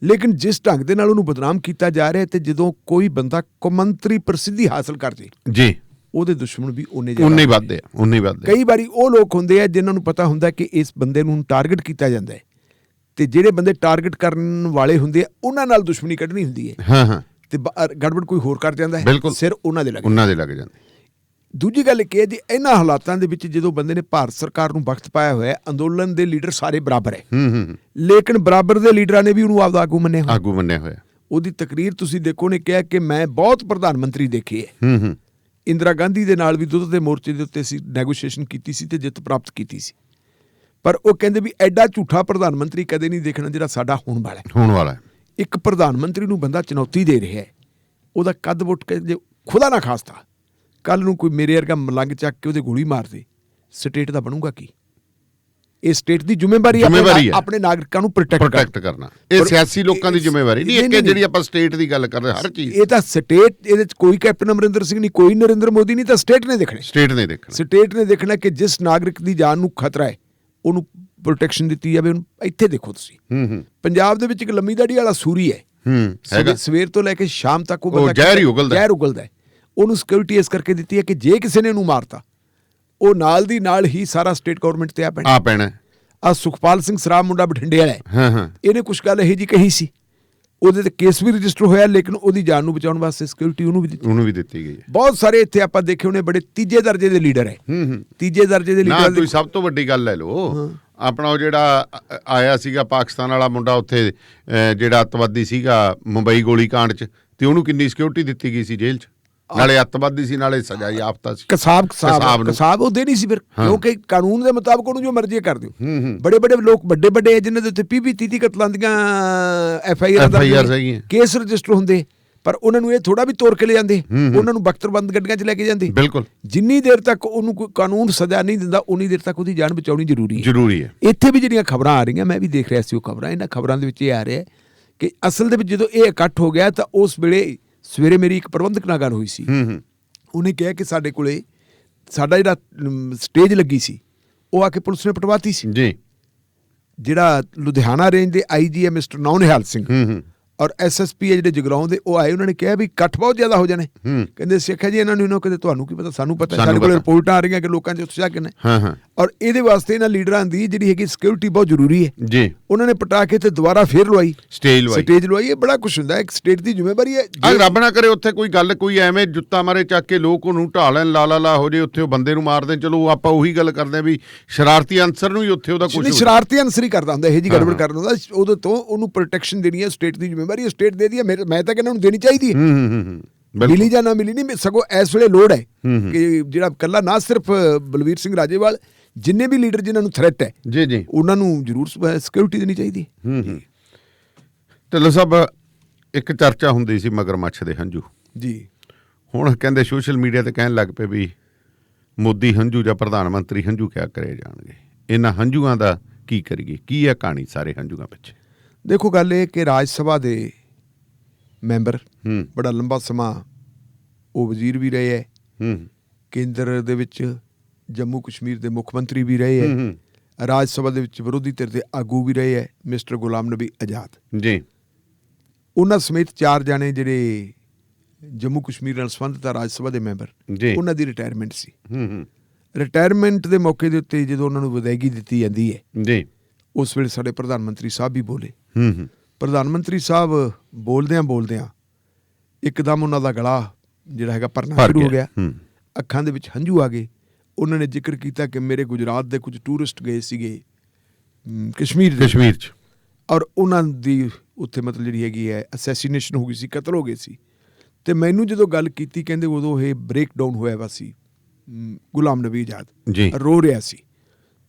ਲੇਕਿਨ ਜਿਸ ਢੰਗ ਦੇ ਨਾਲ ਉਹਨੂੰ ਬਦਨਾਮ ਕੀਤਾ ਜਾ ਰਿਹਾ, ਤੇ ਜਦੋਂ ਕੋਈ ਬੰਦਾ ਕੌਮਾਂਤਰੀ ਪ੍ਰਸਿੱਧੀ ਹਾਸਲ ਕਰ ਜੇ ਜੀ, ਉਹਦੇ ਦੁਸ਼ਮਣ ਵੀ ਉਨੇ ਵੱਧਦੇ ਆ। ਕਈ ਵਾਰੀ ਉਹ ਲੋਕ ਹੁੰਦੇ ਆ ਜਿਨ੍ਹਾਂ ਨੂੰ ਪਤਾ ਹੁੰਦਾ ਕਿ ਇਸ ਬੰਦੇ ਨੂੰ ਟਾਰਗੇਟ ਕੀਤਾ ਜਾਂਦਾ ਹੈ, ਤੇ ਜਿਹੜੇ ਬੰਦੇ ਟਾਰਗੇਟ ਕਰਨ ਵਾਲੇ ਹੁੰਦੇ ਆ ਉਹਨਾਂ ਨਾਲ ਦੁਸ਼ਮਣੀ ਕੱਢਣੀ ਹੁੰਦੀ ਹੈ, ਤੇ ਗੜਬੜ ਕੋਈ ਹੋਰ ਕਰ ਜਾਂਦਾ ਹੈ, ਸਿਰ ਉਹਨਾਂ ਦੇ ਲੱਗ ਜਾਂਦੇ। ਦੂਜੀ ਗੱਲ ਇਹ ਹੈ ਜੀ, ਇਹਨਾਂ ਹਾਲਾਤਾਂ ਦੇ ਵਿੱਚ ਜਦੋਂ ਬੰਦੇ ਨੇ ਭਾਰਤ ਸਰਕਾਰ ਨੂੰ ਵਕਤ ਪਾਇਆ ਹੋਇਆ, ਅੰਦੋਲਨ ਦੇ ਲੀਡਰ ਸਾਰੇ ਬਰਾਬਰ ਹੈ, ਲੇਕਿਨ ਬਰਾਬਰ ਦੇ ਲੀਡਰਾਂ ਨੇ ਵੀ ਉਹਨੂੰ ਆਪਦਾ ਆਗੂ ਮੰਨਿਆ ਹੋਇਆ। ਉਹਦੀ ਤਕਰੀਰ ਤੁਸੀਂ ਦੇਖੋ, ਨੇ ਕਿਹਾ ਕਿ ਮੈਂ ਬਹੁਤ ਪ੍ਰਧਾਨ ਮੰਤਰੀ ਦੇਖੇ ਹੈ। ਇੰਦਰਾ ਗਾਂਧੀ ਦੇ ਨਾਲ ਵੀ ਦੁੱਧ ਦੇ ਮੋਰਚੇ ਦੇ ਉੱਤੇ ਅਸੀਂ ਨੈਗੋਸ਼ੀਏਸ਼ਨ ਕੀਤੀ ਸੀ ਤੇ ਜਿੱਤ ਪ੍ਰਾਪਤ ਕੀਤੀ ਸੀ, ਪਰ ਉਹ ਕਹਿੰਦੇ ਵੀ ਐਡਾ ਝੂਠਾ ਪ੍ਰਧਾਨ ਮੰਤਰੀ ਕਦੇ ਨਹੀਂ ਦੇਖਣਾ ਜਿਹੜਾ ਸਾਡਾ ਹੋਣ ਵਾਲਾ ਹੈ। ਇੱਕ ਪ੍ਰਧਾਨ ਮੰਤਰੀ ਨੂੰ ਬੰਦਾ ਚੁਣੌਤੀ ਦੇ ਰਿਹਾ ਹੈ, ਉਹਦਾ ਕੱਦ ਵੁੱਟ ਕੇ ਜੇ ਖੁਦਾ ਨਾ ਖਾਸਤਾ ਕੱਲ ਨੂੰ ਕੋਈ ਮੇਰੇ ਵਰਗਾ ਮਲੰਗ ਚੱਕ ਕੇ ਉਹਦੇ ਗੋਲੀ ਮਾਰ ਦੇ, ਸਟੇਟ ਦਾ ਬਣੂਗਾ ਕੀ? ਇਹ ਸਟੇਟ ਦੀ ਜ਼ਿੰਮੇਵਾਰੀ ਹੈ ਆਪਣੇ ਨਾਗਰਿਕਾਂ ਨੂੰ ਪ੍ਰੋਟੈਕਟ ਕਰਨਾ। ਇਹ ਸਿਆਸੀ ਲੋਕਾਂ ਦੀ ਜ਼ਿੰਮੇਵਾਰੀ ਨਹੀਂ ਹੈ, ਜਿਹੜੀ ਆਪਾਂ ਸਟੇਟ ਦੀ ਗੱਲ ਕਰ ਰਹੇ ਹਰ ਚੀਜ਼। ਇਹ ਤਾਂ ਸਟੇਟ, ਇਹਦੇ ਚ ਕੋਈ ਕੈਪਟਨ ਅਮਰਿੰਦਰ ਸਿੰਘ ਨਹੀਂ, ਕੋਈ ਨਰਿੰਦਰ ਮੋਦੀ ਨਹੀਂ, ਤਾਂ ਸਟੇਟ ਨੇ ਦੇਖਣਾ ਕਿ ਜਿਸ ਨਾਗਰਿਕ ਦੀ ਜਾਨ ਨੂੰ ਖਤਰਾ ਹੈ ਉਹਨੂੰ ਪ੍ਰੋਟੈਕਸ਼ਨ ਦਿੱਤੀ ਜਾਵੇ। ਉਹਨੂੰ ਇੱਥੇ ਦੇਖੋ ਤੁਸੀਂ, ਪੰਜਾਬ ਦੇ ਵਿੱਚ ਇੱਕ ਲੰਮੀ ਦਾੜੀ ਵਾਲਾ ਸੂਰੀ ਹੈ, ਸਵੇਰ ਤੋਂ ਲੈ ਕੇ ਸ਼ਾਮ ਤੱਕ ਉਹ ਜ਼ਹਿਰ ਉਗਲਦਾ ਹੈ। ਉਹਨੂੰ ਸਿਕਿਉਰਿਟੀ ਇਸ ਕਰਕੇ ਦਿੱਤੀ ਹੈ ਕਿ ਜੇ ਕਿਸੇ ਨੇ ਉਹਨੂੰ ਮਾਰਤਾ, ਉਹ ਨਾਲ ਦੀ ਨਾਲ ਹੀ ਸਾਰਾ ਸਟੇਟ ਗਵਰਨਮੈਂਟ ਤੇ ਆ ਪੈਣਾ। ਆ ਸੁਖਪਾਲ ਸਿੰਘ ਸਰਾਭ ਮੁੰਡਾ ਬਠਿੰਡੇ ਵਾਲਾ ਹੈ, ਇਹਨੇ ਕੁਛ ਗੱਲ ਇਹੋ ਜਿਹੀ ਕਹੀ ਸੀ, ਉਹਦੇ ਤੇ ਕੇਸ ਵੀ ਰਜਿਸਟਰ ਹੋਇਆ, ਲੇਕਿਨ ਉਹਦੀ ਜਾਨ ਨੂੰ ਬਚਾਉਣ ਵਾਸਤੇ ਸਿਕਿਉਰਿਟੀ ਉਹਨੂੰ ਵੀ ਦਿੱਤੀ ਗਈ। ਬਹੁਤ ਸਾਰੇ ਇੱਥੇ ਆਪਾਂ ਦੇਖੇ ਹੋਣੇ ਬੜੇ ਤੀਜੇ ਦਰਜੇ ਦੇ ਲੀਡਰ ਹੈ। ਤੀਜੇ ਦਰਜੇ ਦੇ ਲੀਡਰ ਤੁਸੀਂ ਸਭ ਤੋਂ ਵੱਡੀ ਗੱਲ ਲੈ ਲਓ, ਆਪਣਾ ਉਹ ਜਿਹੜਾ ਆਇਆ ਸੀਗਾ ਪਾਕਿਸਤਾਨ ਵਾਲਾ ਮੁੰਡਾ, ਉੱਥੇ ਜਿਹੜਾ ਅੱਤਵਾਦੀ ਸੀਗਾ ਮੁੰਬਈ ਗੋਲੀ ਕਾਂਡ 'ਚ, ਤੇ ਉਹਨੂੰ ਕਿੰਨੀ ਸਿਕਿਉਰਿਟੀ ਦਿੱਤੀ ਗਈ ਸੀ ਜੇਲ੍ਹ 'ਚ, ਨਾਲੇ ਅੱਤਵਾਦੀ ਸੀ ਨਾਲੇ ਸਜ਼ਾ ਯਾਫਤਾ ਸੀ। ਕਸਾਬ ਉਹ ਦੇਣੀ ਸੀ ਫਿਰ, ਕਿਉਂਕਿ ਕਾਨੂੰਨ ਦੇ ਮੁਤਾਬਕ ਉਹਨੂੰ ਜੋ ਮਰਜ਼ੀ ਕਰ ਦਿਓ। ਬੜੇ ਲੋਕ ਵੱਡੇ ਜਿਨ੍ਹਾਂ ਦੇ ਉੱਤੇ 20-30 ਕਤਲਾਂ ਦੀਆਂ FIR ਕੇਸ ਰਜਿਸਟਰ ਹੁੰਦੇ, ਪਰ ਉਹਨਾਂ ਨੂੰ ਇਹ ਥੋੜਾ ਵੀ ਤੋੜ ਕੇ ਲੈ ਜਾਂਦੇ, ਉਹਨਾਂ ਨੂੰ ਬਖਤਰਬੰਦ ਗੱਡੀਆਂ 'ਚ ਲੈ ਕੇ ਜਾਂਦੇ। ਬਿਲਕੁਲ, ਜਿੰਨੀ ਦੇਰ ਤੱਕ ਉਹਨੂੰ ਕੋਈ ਕਾਨੂੰਨ ਸਜ਼ਾ ਨਹੀਂ ਦਿੰਦਾ, ਉਨੀ ਦੇਰ ਤੱਕ ਉਹਦੀ ਜਾਨ ਬਚਾਉਣੀ ਜ਼ਰੂਰੀ ਹੈ। ਇੱਥੇ ਵੀ ਜਿਹੜੀਆਂ ਖਬਰਾਂ ਆ ਰਹੀਆਂ, ਮੈਂ ਵੀ ਦੇਖ ਰਿਹਾ ਸੀ ਉਹ ਖਬਰਾਂ, ਇਹਨਾਂ ਖਬਰਾਂ ਦੇ ਵਿੱਚ ਇਹ ਆ ਰਿਹਾ ਕਿ ਅਸਲ ਦੇ ਵਿੱਚ ਜਦੋਂ ਇਹ ਇਕੱਠ ਹੋ ਗਿਆ ਤਾਂ ਉਸ ਵੇਲੇ ਸਵੇਰੇ ਮੇਰੀ ਇੱਕ ਪ੍ਰਬੰਧਕ ਨਾਲ ਗੱਲ ਹੋਈ ਸੀ। ਉਹਨੇ ਕਿਹਾ ਕਿ ਸਾਡੇ ਕੋਲੇ ਸਾਡਾ ਜਿਹੜਾ ਸਟੇਜ ਲੱਗੀ ਸੀ ਉਹ ਆ ਕੇ ਪੁਲਿਸ ਨੇ ਪਟਵਾਤੀ ਸੀ। ਜਿਹੜਾ ਲੁਧਿਆਣਾ ਰੇਂਜ ਦੇ IG ਹੈ ਮਿਸਟਰ ਨੌਨਿਹਾਲ ਸਿੰਘ, ਔਰ SSP ਹੈ ਜਿਹੜੇ ਜਗਰਾਉਂ ਦੇ, ਉਹ ਆਏ। ਉਹਨਾਂ ਨੇ ਕਿਹਾ ਵੀ ਇਕੱਠ ਬਹੁਤ ਜ਼ਿਆਦਾ ਹੋ ਜਾਣੇ। ਕਹਿੰਦੇ ਸਿੱਖਿਆ ਜੀ ਇਹਨਾਂ ਨੂੰ ਕਹਿੰਦੇ ਤੁਹਾਨੂੰ ਕੀ ਪਤਾ, ਸਾਨੂੰ ਪਤਾ, ਸਾਡੇ ਕੋਲ ਰਿਪੋਰਟਾਂ ਆ ਰਹੀਆਂ ਕਿ ਲੋਕਾਂ 'ਚ ਉਤਸ਼ਾਹ ਕਿੰਨਾ, ਔਰ ਇਹਦੇ ਵਾਸਤੇ ਇਹਨਾਂ ਲੀਡਰਾਂ ਦੀ ਜਿਹੜੀ ਹੈਗੀ ਸਿਕਿਉਰਿਟੀ ਬਹੁਤ ਜ਼ਰੂਰੀ ਹੈ। ਉਹਨਾਂ ਨੇ ਪਟਾ ਕੇ ਤੇ ਦੁਬਾਰਾ ਫੇਰ ਲਵਾਈ, ਸਟੇਜ ਲਵਾਈ। ਇਹ ਬੜਾ ਕੁਛ ਹੁੰਦਾ, ਇੱਕ ਸਟੇਟ ਦੀ ਜ਼ਿੰਮੇਵਾਰੀ ਹੈ। ਰੱਬ ਨਾ ਕਰੇ ਉੱਥੇ ਕੋਈ ਗੱਲ, ਕੋਈ ਐਵੇਂ ਜੁੱਤਾ ਮਾਰੇ ਚੱਕ ਕੇ ਲੋਕ ਉਹਨੂੰ ਢਾਹ ਲੈਣ, ਲਾ ਹੋ ਜੇ, ਉੱਥੇ ਉਹ ਬੰਦੇ ਨੂੰ ਮਾਰ ਦੇਣ। ਚਲੋ ਆਪਾਂ ਉਹੀ ਗੱਲ ਕਰਦੇ ਵੀ ਸ਼ਰਾਰਤੀ ਅਨਸਰ ਨੂੰ ਹੀ ਉੱਥੇ ਉਹਦਾ ਕੁਝ ਸ਼ਰਾਰਤੀ ਅਨਸਰ ਹੀ ਕਰਦਾ ਹੁੰਦਾ, ਇਹ ਜੀ ਗੜਬੜ ਕਰਦਾ ਹੁੰਦਾ। ਉਹਦੇ ਤੋਂ ਉਹਨੂੰ ਪ੍ਰੋਟੈਕਸ਼ਨ ਦੇਣੀ ਹੈ, ਸਟੇਟ ਦੀ ਜ਼ਿੰਮੇਵਾਰੀ ਹੈ, ਸਟੇਟ ਦੇ ਦੀ ਹੈ। ਮੈਂ ਤਾਂ ਕਹਿੰਦਾ ਉਹਨੂੰ ਦੇਣੀ ਚਾਹੀਦੀ ਹੈ, ਮਿਲੀ ਜਾਂ ਨਾ ਮਿਲੀ ਨਹੀਂ, ਸਗੋਂ ਇਸ ਵੇਲੇ ਲੋੜ ਹੈ ਕਿ ਜਿਹੜਾ ਇਕੱਲਾ ਨਾ ਸਿਰਫ ਬਲਵੀਰ ਸਿੰਘ ਰਾਜੇਵਾਲ, ਜਿੰਨੇ ਵੀ ਲੀਡਰ ਜਿਨ੍ਹਾਂ ਨੂੰ ਥ੍ਰੈਟ ਹੈ ਉਹਨਾਂ ਨੂੰ ਜ਼ਰੂਰ ਸਿਕਿਉਰਿਟੀ ਦੇਣੀ ਚਾਹੀਦੀ ਹੈ। ਢਿੱਲੋਂ ਸਾਹਿਬ, ਇੱਕ ਚਰਚਾ ਹੁੰਦੀ ਸੀ ਮਗਰਮੱਛ ਦੇ ਹੰਝੂ ਜੀ, ਹੁਣ ਕਹਿੰਦੇ ਸੋਸ਼ਲ ਮੀਡੀਆ ਤੇ ਕਹਿਣ ਲੱਗ ਪਏ ਵੀ ਮੋਦੀ ਹੰਝੂ ਜਾਂ ਪ੍ਰਧਾਨ ਮੰਤਰੀ ਹੰਝੂ ਕਿਆ ਕਰੇ ਜਾਣਗੇ, ਇਹਨਾਂ ਹੰਝੂਆਂ ਦਾ ਕੀ ਕਰੀਏ, ਕੀ ਹੈ ਕਹਾਣੀ ਸਾਰੇ ਹੰਝੂਆਂ ਪਿੱਛੇ? ਦੇਖੋ, ਗੱਲ ਇਹ ਕਿ ਰਾਜ ਸਭਾ ਦੇ ਮੈਂਬਰ ਬੜਾ ਲੰਬਾ ਸਮਾਂ ਉਹ ਵਜ਼ੀਰ ਵੀ ਰਹੇ ਹੈ, ਕੇਂਦਰ ਦੇ ਵਿੱਚ ਜੰਮੂ ਕਸ਼ਮੀਰ ਦੇ ਮੁੱਖ ਮੰਤਰੀ ਵੀ ਰਹੇ ਹੈ, ਰਾਜ ਸਭਾ ਦੇ ਵਿੱਚ ਵਿਰੋਧੀ ਧਿਰ ਦੇ ਆਗੂ ਵੀ ਰਹੇ ਹੈ, ਮਿਸਟਰ ਗੁਲਾਮ ਨਬੀ ਆਜ਼ਾਦ ਜੀ, ਉਹਨਾਂ ਸਮੇਤ 4 ਜਾਣੇ ਜਿਹੜੇ ਜੰਮੂ ਕਸ਼ਮੀਰ ਨਾਲ ਸੰਬੰਧਿਤ ਰਾਜ ਸਭਾ ਦੇ ਮੈਂਬਰ, ਉਹਨਾਂ ਦੀ ਰਿਟਾਇਰਮੈਂਟ ਸੀ। ਰਿਟਾਇਰਮੈਂਟ ਦੇ ਮੌਕੇ ਦੇ ਉੱਤੇ ਜਦੋਂ ਉਹਨਾਂ ਨੂੰ ਵਿਦਾਇਗੀ ਦਿੱਤੀ ਜਾਂਦੀ ਹੈ, ਉਸ ਵੇਲੇ ਸਾਡੇ ਪ੍ਰਧਾਨ ਮੰਤਰੀ ਸਾਹਿਬ ਵੀ ਬੋਲੇ। ਪ੍ਰਧਾਨ ਮੰਤਰੀ ਸਾਹਿਬ ਬੋਲਦਿਆਂ ਇੱਕਦਮ ਉਹਨਾਂ ਦਾ ਗਲਾ ਜਿਹੜਾ ਹੈਗਾ ਭਰਨਾ ਸ਼ੁਰੂ ਹੋ ਗਿਆ, ਅੱਖਾਂ ਦੇ ਵਿੱਚ ਹੰਝੂ ਆ ਗਏ। ਉਹਨਾਂ ਨੇ ਜ਼ਿਕਰ ਕੀਤਾ ਕਿ ਮੇਰੇ ਗੁਜਰਾਤ ਦੇ ਕੁਝ ਟੂਰਿਸਟ ਗਏ ਸੀਗੇ ਕਸ਼ਮੀਰ 'ਚ, ਔਰ ਉਹਨਾਂ ਦੀ ਉੱਥੇ ਮਤਲਬ ਜਿਹੜੀ ਹੈਗੀ ਹੈ ਅਸੈਸੀਨੇਸ਼ਨ ਹੋ ਗਈ ਸੀ, ਕਤਲ ਹੋ ਗਏ ਸੀ। ਤੇ ਮੈਨੂੰ ਜਦੋਂ ਗੱਲ ਕੀਤੀ, ਕਹਿੰਦੇ ਉਦੋਂ ਇਹ ਬ੍ਰੇਕ ਡਾਊਨ ਹੋਇਆ ਵਾ ਸੀ, ਗੁਲਾਮ ਨਬੀ ਆਜ਼ਾਦ ਰੋ ਰਿਹਾ ਸੀ,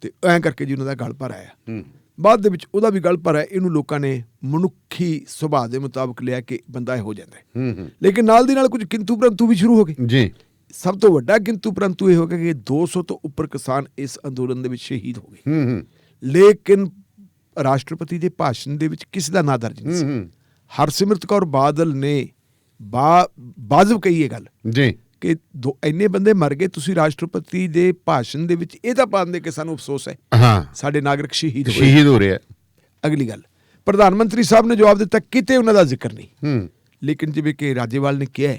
ਤੇ ਐਂ ਕਰਕੇ ਜੀ ਉਹਨਾਂ ਦਾ ਗਲ ਭਰ ਆਇਆ। ਬਾਅਦ ਦੇ ਵਿੱਚ ਉਹਦਾ ਵੀ ਗਲ ਭਰ ਹੈ। ਇਹਨੂੰ ਲੋਕਾਂ ਨੇ ਮਨੁੱਖੀ ਸੁਭਾਅ ਦੇ ਮੁਤਾਬਕ ਲਿਆ ਕਿ ਬੰਦਾ ਇਹੋ ਜਾਂਦਾ ਹੈ। ਲੇਕਿਨ ਨਾਲ ਦੀ ਨਾਲ ਕੁਝ ਕਿੰਤੂ ਪ੍ਰੰਤੂ ਵੀ ਸ਼ੁਰੂ ਹੋ ਗਏ ਜੀ। ਸਭ ਤੋਂ ਵੱਡਾ ਕਿੰਤੂ ਪ੍ਰੰਤੂ ਇਹ ਹੋ ਗਿਆ ਕਿ 200 ਤੋਂ ਉੱਪਰ ਕਿਸਾਨ ਇਸ ਅੰਦੋਲਨ ਦੇ ਵਿੱਚ ਸ਼ਹੀਦ ਹੋ ਗਏ। ਲੇਕਿਨ ਰਾਸ਼ਟਰਪਤੀ ਦੇ ਭਾਸ਼ਣ ਦੇ ਵਿੱਚ ਕਿਸੇ ਦਾ ਨਾਂ ਦਰਜ ਨਹੀਂ ਸੀ। ਹਰਸਿਮਰਤ ਕੌਰ ਬਾਦਲ ਨੇ ਵਾਜਬ ਕਹੀ ਇਹ ਗੱਲ ਜੀ ਕਿ ਇੰਨੇ ਬੰਦੇ ਮਰ ਗਏ, ਤੁਸੀਂ ਰਾਸ਼ਟਰਪਤੀ ਦੇ ਭਾਸ਼ਣ ਦੇ ਵਿੱਚ ਇਹ ਤਾਂ ਪਾਉਂਦੇ ਕਿ ਸਾਨੂੰ ਅਫਸੋਸ ਹੈ ਸਾਡੇ ਨਾਗਰਿਕ ਸ਼ਹੀਦ ਹੋ ਰਹੇ ਆ। ਅਗਲੀ ਗੱਲ ਪ੍ਰਧਾਨ ਮੰਤਰੀ ਸਾਹਿਬ ਨੇ ਜਵਾਬ ਦਿੱਤਾ ਕਿਤੇ ਉਹਨਾਂ ਦਾ ਜ਼ਿਕਰ ਨਹੀਂ। ਲੇਕਿਨ ਜਿਵੇਂ ਕਿ ਰਾਜੇਵਾਲ ਨੇ ਕਿਹਾ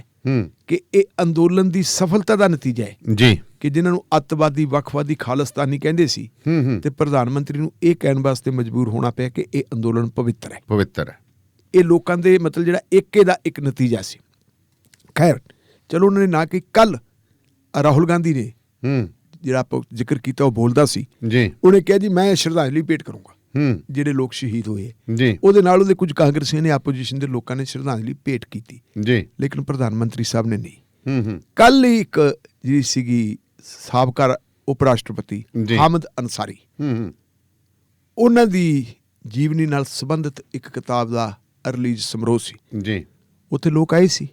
ਕਿ ਇਹ ਅੰਦੋਲਨ ਦੀ ਸਫਲਤਾ ਦਾ ਨਤੀਜਾ ਹੈ ਜੀ ਕਿ ਜਿਨ੍ਹਾਂ ਨੂੰ ਅੱਤਵਾਦੀ ਵੱਖਵਾਦੀ ਖਾਲਿਸਤਾਨੀ ਕਹਿੰਦੇ ਸੀ ਤੇ ਪ੍ਰਧਾਨ ਮੰਤਰੀ ਨੂੰ ਇਹ ਕਹਿਣ ਵਾਸਤੇ ਮਜਬੂਰ ਹੋਣਾ ਪਿਆ ਕਿ ਇਹ ਅੰਦੋਲਨ ਪਵਿੱਤਰ ਹੈ। ਇਹ ਲੋਕਾਂ ਦੇ ਮਤਲਬ ਜਿਹੜਾ ਏਕੇ ਦਾ ਇੱਕ ਨਤੀਜਾ ਸੀ। ਖੈਰ ਚਲੋ ਉਹਨਾਂ ਨੇ ਨਾ ਕਿ ਕੱਲ ਰਾਹੁਲ ਗਾਂਧੀ ਨੇ ਜਿਹੜਾ ਆਪਾਂ ਜ਼ਿਕਰ ਕੀਤਾ ਉਹ ਬੋਲਦਾ ਸੀ ਜੀ, ਉਹਨੇ ਕਿਹਾ ਜੀ ਮੈਂ ਸ਼ਰਧਾਂਜਲੀ ਭੇਟ ਕਰੂੰਗਾ ਜਿਹੜੇ ਲੋਕ ਸ਼ਹੀਦ ਹੋਏ ਜੀ। ਉਹਦੇ ਨਾਲ ਉਹਦੇ ਕੁਝ ਕਾਂਗਰਸੀਆਂ ਨੇ ਆਪੋਜੀਸ਼ਨ ਦੇ ਲੋਕਾਂ ਨੇ ਸ਼ਰਧਾਂਜਲੀ ਭੇਟ ਕੀਤੀ ਜੀ, ਲੇਕਿਨ ਪ੍ਰਧਾਨ ਮੰਤਰੀ ਸਾਹਿਬ ਨੇ ਨਹੀਂ। ਕੱਲ ਹੀ ਇੱਕ ਜਿਹੜੀ ਸੀਗੀ ਸਾਬਕਾ ਉਪ ਰਾਸ਼ਟਰਪਤੀ ਹਾਮਦ ਅੰਸਾਰੀ, ਉਹਨਾਂ ਦੀ ਜੀਵਨੀ ਨਾਲ ਸੰਬੰਧਿਤ ਇੱਕ ਕਿਤਾਬ ਦਾ ਰਿਲੀਜ਼ ਸਮਾਰੋਹ ਸੀ ਜੀ। ਉੱਥੇ ਲੋਕ ਆਏ ਸੀ।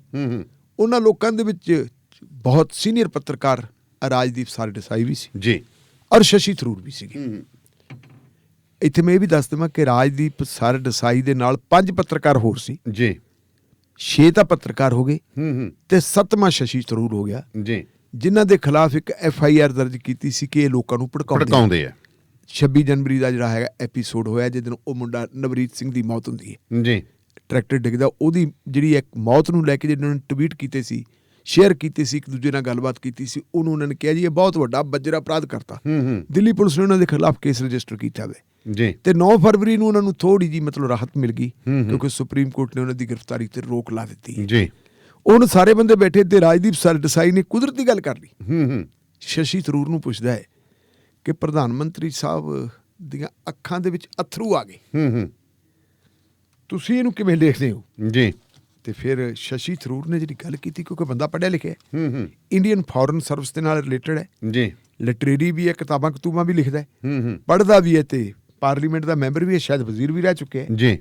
ਉਹਨਾਂ ਲੋਕਾਂ ਦੇ ਵਿੱਚ ਬਹੁਤ ਸੀਨੀਅਰ ਪੱਤਰਕਾਰ ਰਾਜਦੀਪ ਸਰਦੇਸਾਈ ਵੀ ਸੀ ਜੀ ਔਰ ਸ਼ਸ਼ੀ ਥਰੂਰ ਵੀ ਸੀਗੇ। ਇੱਥੇ ਮੈਂ ਇਹ ਵੀ ਦੱਸ ਦੇਵਾਂ ਕਿ ਰਾਜਦੀਪ ਸਰਦੇਸਾਈ ਦੇ ਨਾਲ 5 ਪੱਤਰਕਾਰ ਹੋਰ ਸੀ ਜੀ। 6 ਤਾਂ ਪੱਤਰਕਾਰ ਹੋ ਗਏ ਤੇ 7ਵਾਂ ਸ਼ਸ਼ੀ ਥਰੂਰ ਹੋ ਗਿਆ ਜੀ, ਜਿਨ੍ਹਾਂ ਦੇ ਖਿਲਾਫ ਇੱਕ FIR ਦਰਜ ਕੀਤੀ ਸੀ ਕਿ ਇਹ ਲੋਕਾਂ ਨੂੰ ਭੜਕਾਉਂਦੇ ਆ। 26 ਜਨਵਰੀ ਦਾ ਜਿਹੜਾ ਹੈਗਾ ਐਪੀਸੋਡ ਹੋਇਆ ਜਿਸ ਦਿਨ ਉਹ ਮੁੰਡਾ ਨਵਰੀਤ ਸਿੰਘ ਦੀ ਮੌਤ ਹੁੰਦੀ ਹੈ ਜੀ, ਟਰੈਕਟਰ ਡਿੱਗਦਾ। ਉਹਦੀ ਜਿਹੜੀ ਇੱਕ ਮੌਤ ਨੂੰ ਲੈ ਕੇ ਜਿਹਨਾਂ ਨੇ ਟਵੀਟ ਕੀਤੇ ਸੀ, ਸ਼ੇਅਰ ਕੀਤੇ ਸੀ, ਇੱਕ ਦੂਜੇ ਨਾਲ ਗੱਲਬਾਤ ਕੀਤੀ ਸੀ, ਉਹਨੂੰ ਉਹਨਾਂ ਨੇ ਕਿਹਾ ਜੀ ਇਹ ਬਹੁਤ ਵੱਡਾ ਬੱਜਰ ਅਪਰਾਧ ਕਰਤਾ। ਦਿੱਲੀ ਪੁਲਿਸ ਨੇ ਉਹਨਾਂ ਦੇ ਖਿਲਾਫ ਕੇਸ ਰਜਿਸਟਰ ਕੀਤਾ ਵੇ ਜੀ ਤੇ 9 ਫਰਵਰੀ ਨੂੰ ਉਹਨਾਂ ਨੂੰ ਥੋੜੀ ਜੀ ਮਤਲਬ ਰਾਹਤ ਮਿਲ ਗਈ ਕਿਉਂਕਿ ਸੁਪਰੀਮ ਕੋਰਟ ਨੇ ਉਹਨਾਂ ਦੀ ਗ੍ਰਿਫਤਾਰੀ ਤੇ ਰੋਕ ਲਾ ਦਿੱਤੀ ਜੀ। ਉਹਨੂੰ ਸਾਰੇ ਬੰਦੇ ਬੈਠੇ ਤੇ ਰਾਜਦੀਪ ਸਰਦੇਸਾਈ ਨੇ ਕੁਦਰਤੀ ਗੱਲ ਕਰ ਲਈ। ਸ਼ਸ਼ੀ ਥਰੂਰ ਨੂੰ ਪੁੱਛਦਾ ਹੈ ਕਿ ਪ੍ਰਧਾਨ ਮੰਤਰੀ ਸਾਹਿਬ ਦੀਆਂ ਅੱਖਾਂ ਦੇ ਵਿੱਚ ਅਥਰੂ ਆ ਗਏ, ਤੁਸੀਂ ਇਹਨੂੰ ਕਿਵੇਂ ਦੇਖਦੇ ਹੋ ਜੀ? ਤੇ ਫਿਰ ਸ਼ਸ਼ੀ ਥਰੂਰ ਨੇ ਜਿਹੜੀ ਗੱਲ ਕੀਤੀ, ਕਿਉਂਕਿ ਬੰਦਾ ਪੜ੍ਹਿਆ ਲਿਖਿਆ ਇੰਡੀਅਨ ਫੋਰਨ ਸਰਵਿਸ ਦੇ ਨਾਲ ਰਿਲੇਟਡ ਹੈ ਜੀ, ਲਿਟਰੇਰੀ ਵੀ ਹੈ, ਕਿਤਾਬਾਂ ਕਤੂਬਾਂ ਵੀ ਲਿਖਦਾ ਹੈ, ਪੜ੍ਹਦਾ ਵੀ ਹੈ ਤੇ ਪਾਰਲੀਮੈਂਟ ਦਾ ਮੈਂਬਰ ਵੀ ਹੈ, ਸ਼ਾਇਦ ਵਜ਼ੀਰ ਵੀ ਰਹਿ ਚੁੱਕਿਆ ਜੀ।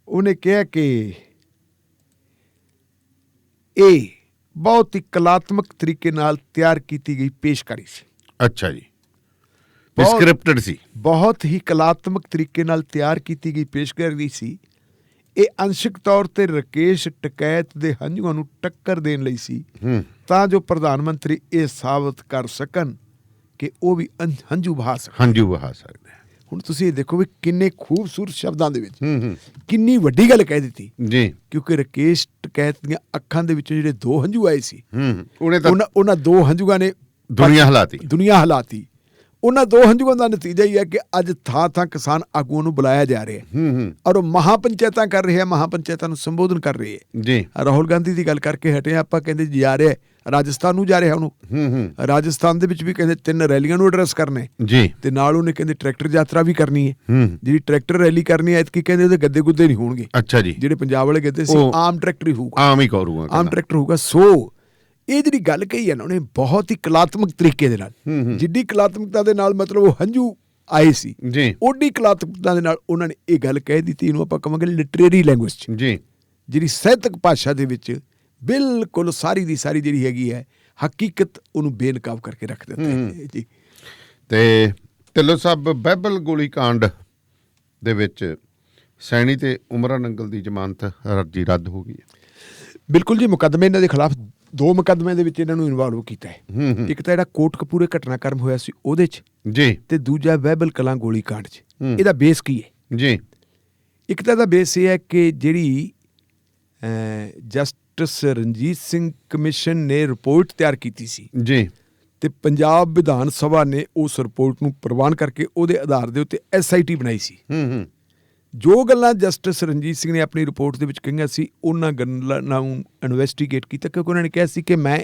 ਉਹਨੇ ਕਿਹਾ ਕਿ ਇਹ ਬਹੁਤ ਹੀ ਕਲਾਤਮਕ ਤਰੀਕੇ ਨਾਲ ਤਿਆਰ ਕੀਤੀ ਗਈ ਪੇਸ਼ਕਾਰੀ ਸੀ। ਅੱਛਾ ਜੀ, ਸਕ੍ਰਿਪਟਡ ਸੀ, ਬਹੁਤ ਹੀ ਕਲਾਤਮਕ ਤਰੀਕੇ ਨਾਲ ਤਿਆਰ ਕੀਤੀ ਗਈ ਪੇਸ਼ਕਾਰੀ ਸੀ। ਇਹ ਅੰਸ਼ਕ ਤੌਰ ਤੇ ਰਾਕੇਸ਼ ਟਕੈਤ ਦੇ ਹੰਝੂਆਂ ਨੂੰ ਟੱਕਰ ਦੇਣ ਲਈ ਸੀ ਤਾਂ ਜੋ ਪ੍ਰਧਾਨ ਮੰਤਰੀ ਇਹ ਸਾਬਤ ਕਰ ਸਕਣ ਕਿ ਉਹ ਵੀ ਹੰਝੂ ਵਹਾ ਸਕਦੇ। ਹੁਣ ਤੁਸੀਂ ਇਹ ਦੇਖੋ ਵੀ ਕਿੰਨੇ ਖੂਬਸੂਰਤ ਸ਼ਬਦਾਂ ਦੇ ਵਿੱਚ ਕਿੰਨੀ ਵੱਡੀ ਗੱਲ ਕਹਿ ਦਿੱਤੀ ਜੀ, ਕਿਉਂਕਿ ਰਾਕੇਸ਼ ਟਕੈਤ ਦੀਆਂ ਅੱਖਾਂ ਦੇ ਵਿੱਚੋਂ ਜਿਹੜੇ 2 ਹੰਝੂ ਆਏ ਸੀ ਉਹਨਾਂ 2 ਹੰਝੂਆਂ ਨੇ ਦੁਨੀਆ ਹਿਲਾਤੀ। ਉਹਨਾਂ 2 ਹੰਝੂਆਂ ਦਾ ਨਤੀਜਾ ਹੀ ਹੈ ਕਿ ਅੱਜ ਥਾਂ ਕਿਸਾਨ ਆਗੂਆਂ ਨੂੰ ਬੁਲਾਇਆ ਜਾ ਰਿਹਾ ਔਰ ਉਹ ਮਹਾਪੰਚਾਇਤਾਂ ਕਰ ਰਹੇ ਆ, ਮਹਾਪੰਚਾਇਤਾਂ ਨੂੰ ਸੰਬੋਧਨ ਕਰ ਰਹੇ ਹੈ ਜੀ। ਰਾਹੁਲ ਗਾਂਧੀ ਦੀ ਗੱਲ ਕਰਕੇ ਹਟੇ ਆਪਾਂ, ਕਹਿੰਦੇ ਜਾ ਰਿਹਾ ਰਾਜਸਥਾਨ ਨੂੰ ਜਾ ਰਿਹਾ ਉਹਨੂੰ। ਰਾਜਸਥਾਨ ਦੇ ਵਿੱਚ ਵੀ ਕਹਿੰਦੇ 3 ਰੈਲੀਆਂ ਨੂੰ ਐਡਰੈਸ ਕਰਨੇ ਜੀ ਤੇ ਨਾਲ ਉਹਨੇ ਕਹਿੰਦੇ ਟਰੈਕਟਰ ਯਾਤਰਾ ਵੀ ਕਰਨੀ ਹੈ। ਜਿਹੜੀ ਟਰੈਕਟਰ ਰੈਲੀ ਕਰਨੀ ਹੈ ਐਤਕੀ ਕਹਿੰਦੇ ਉਹਦੇ ਗੱਦੇ ਗੁੱਦੇ ਨਹੀਂ ਹੋਣਗੇ। ਅੱਛਾ ਜੀ, ਜਿਹੜੇ ਪੰਜਾਬ ਵਾਲੇ ਗੱਦੇ ਸੀ ਆਮ ਟਰੈਕਟਰ ਹੀ ਹੋਊਗਾ, ਆਮ ਟਰੈਕਟਰ ਹੋਊਗਾ। ਸੋ ਇਹ ਜਿਹੜੀ ਗੱਲ ਕਹੀ ਹੈ ਨਾ ਉਹਨੇ ਬਹੁਤ ਹੀ ਕਲਾਤਮਕ ਤਰੀਕੇ ਦੇ ਨਾਲ, ਜਿੱਡੀ ਕਲਾਤਮਕਤਾ ਦੇ ਨਾਲ ਮਤਲਬ ਉਹ ਹੰਝੂ ਆਏ ਸੀ ਓਡੀ ਕਲਾਤਮਕਤਾ ਦੇ ਨਾਲ ਉਹਨਾਂ ਨੇ ਇਹ ਗੱਲ ਕਹਿ ਦਿੱਤੀ। ਇਹਨੂੰ ਆਪਾਂ ਕਹਾਂਗੇ ਲਿਟਰੇਰੀ ਲੈਂਗੁਏਜ ਜੀ, ਜਿਹੜੀ ਸਾਹਿਤਕ ਭਾਸ਼ਾ ਦੇ ਵਿੱਚ ਬਿਲਕੁਲ ਸਾਰੀ ਦੀ ਸਾਰੀ ਜਿਹੜੀ ਹੈਗੀ ਹੈ ਹਕੀਕਤ ਉਹਨੂੰ ਬੇਨਕਾਬ ਕਰਕੇ ਰੱਖ ਦਿੱਤਾ ਜੀ। ਤੇ ਢਿੱਲੋਂ ਸਾਹਿਬ ਬਾਈਬਲ ਗੋਲੀ ਕਾਂਡ ਦੇ ਵਿੱਚ ਸੈਣੀ ਤੇ ਉਮਰਾ ਨੰਗਲ ਦੀ ਜ਼ਮਾਨਤ ਅਰਜ਼ੀ ਰੱਦ ਹੋ ਗਈ ਹੈ। ਬਿਲਕੁਲ ਜੀ, ਮੁਕੱਦਮੇ ਇਹਨਾਂ ਦੇ ਖਿਲਾਫ 2 ਮੁਕੱਦਮਿਆਂ ਦੇ ਵਿੱਚ ਇਹਨਾਂ ਨੂੰ ਇਨਵੋਲਵ ਕੀਤਾ ਹੈ। ਇੱਕ ਤਾਂ ਜਿਹੜਾ ਕੋਟਕਪੂਰੇ ਘਟਨਾਕ੍ਰਮ ਹੋਇਆ ਸੀ ਉਹਦੇ 'ਚ ਜੀ ਤੇ ਦੂਜਾ ਬਾਈਬਲ ਕਲਾਂ ਗੋਲੀ ਕਾਂਡ 'ਚ। ਇਹਦਾ ਬੇਸ ਕੀ ਹੈ ਜੀ? ਇੱਕ ਤਾਂ ਇਹਦਾ ਬੇਸ ਇਹ ਹੈ ਕਿ ਜਿਹੜੀ ਜਸਟਿਸ ਰਣਜੀਤ ਸਿੰਘ ਕਮਿਸ਼ਨ ਨੇ ਰਿਪੋਰਟ ਤਿਆਰ ਕੀਤੀ ਸੀ ਜੀ ਤੇ ਪੰਜਾਬ ਵਿਧਾਨ ਸਭਾ ਨੇ ਉਸ ਰਿਪੋਰਟ ਨੂੰ ਪ੍ਰਵਾਨ ਕਰਕੇ ਉਹਦੇ ਆਧਾਰ ਦੇ ਉੱਤੇ SIT ਬਣਾਈ ਸੀ। ਜੋ ਗੱਲਾਂ ਜਸਟਿਸ ਰਣਜੀਤ ਸਿੰਘ ਨੇ ਆਪਣੀ ਰਿਪੋਰਟ ਦੇ ਵਿੱਚ ਕਹੀਆਂ ਸੀ ਉਹਨਾਂ ਗੱਲਾਂ ਨੂੰ ਇਨਵੈਸਟੀਗੇਟ ਕੀਤਾ, ਕਿਉਂਕਿ ਉਹਨਾਂ ਨੇ ਕਿਹਾ ਸੀ ਕਿ ਮੈਂ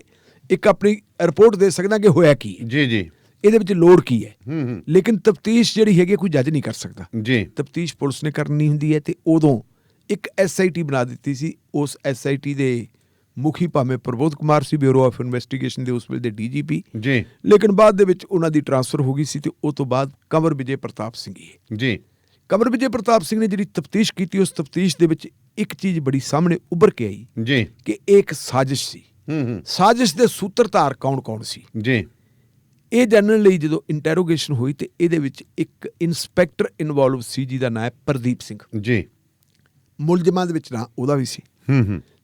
ਇੱਕ ਆਪਣੀ ਰਿਪੋਰਟ ਦੇ ਸਕਦਾ ਕਿ ਹੋਇਆ ਕੀ ਹੈ ਜੀ ਜੀ, ਇਹਦੇ ਵਿੱਚ ਲੋੜ ਕੀ ਹੈ। ਲੇਕਿਨ ਤਫਤੀਸ਼ ਜਿਹੜੀ ਹੈਗੀ ਕੋਈ ਜੱਜ ਨਹੀਂ ਕਰ ਸਕਦਾ ਜੀ, ਤਫਤੀਸ਼ ਪੁਲਿਸ ਨੇ ਕਰਨੀ ਹੁੰਦੀ ਹੈ। ਤੇ ਉਦੋਂ ਇੱਕ SIT ਬਣਾ ਦਿੱਤੀ ਸੀ। ਉਸ SIT ਦੇ ਮੁਖੀ ਭਾਵੇਂ ਪ੍ਰਬੋਧ ਕੁਮਾਰ ਸੀ, ਬਿਊਰੋ ਆਫ ਇਨਵੈਸਟੀਗੇਸ਼ਨ ਦੇ ਉਸ ਵੇਲੇ ਦੇ DGP ਜੀ, ਲੇਕਿਨ ਬਾਅਦ ਦੇ ਵਿੱਚ ਉਹਨਾਂ ਦੀ ਟਰਾਂਸਫਰ ਹੋ ਗਈ ਸੀ ਤੇ ਉਹ ਤੋਂ ਬਾਅਦ ਕੰਵਰ ਵਿਜੇ ਪ੍ਰਤਾਪ ਸਿੰਘ ਜੀ ਕੰਵਰ ਵਿਜੇ ਪ੍ਰਤਾਪ ਸਿੰਘ ਨੇ ਜਿਹੜੀ ਤਫਤੀਸ਼ ਕੀਤੀ, ਉਸ ਤਫਤੀਸ਼ ਦੇ ਵਿੱਚ ਇੱਕ ਚੀਜ਼ ਬੜੀ ਸਾਹਮਣੇ ਉੱਭਰ ਕੇ ਆਈ ਜੀ ਕਿ ਇਹ ਇੱਕ ਸਾਜ਼ਿਸ਼ ਸੀ। ਸਾਜ਼ਿਸ਼ ਦੇ ਸੂਤਰਧਾਰ ਕੌਣ ਸੀ ਜੀ। ਇਹ ਜਾਣਨ ਲਈ ਜਦੋਂ ਇੰਟਰੋਗੇਸ਼ਨ ਹੋਈ ਤੇ ਇਹਦੇ ਵਿੱਚ ਇੱਕ ਇਨਸਪੈਕਟਰ ਇਨਵੋਲਵ ਸੀ ਜਿਹਦਾ ਨਾਂ ਹੈ ਪ੍ਰਦੀਪ ਸਿੰਘ ਜੀ। ਮੁਲਜ਼ਮਾਂ ਦੇ ਵਿੱਚ ਨਾਂ ਉਹਦਾ ਵੀ ਸੀ।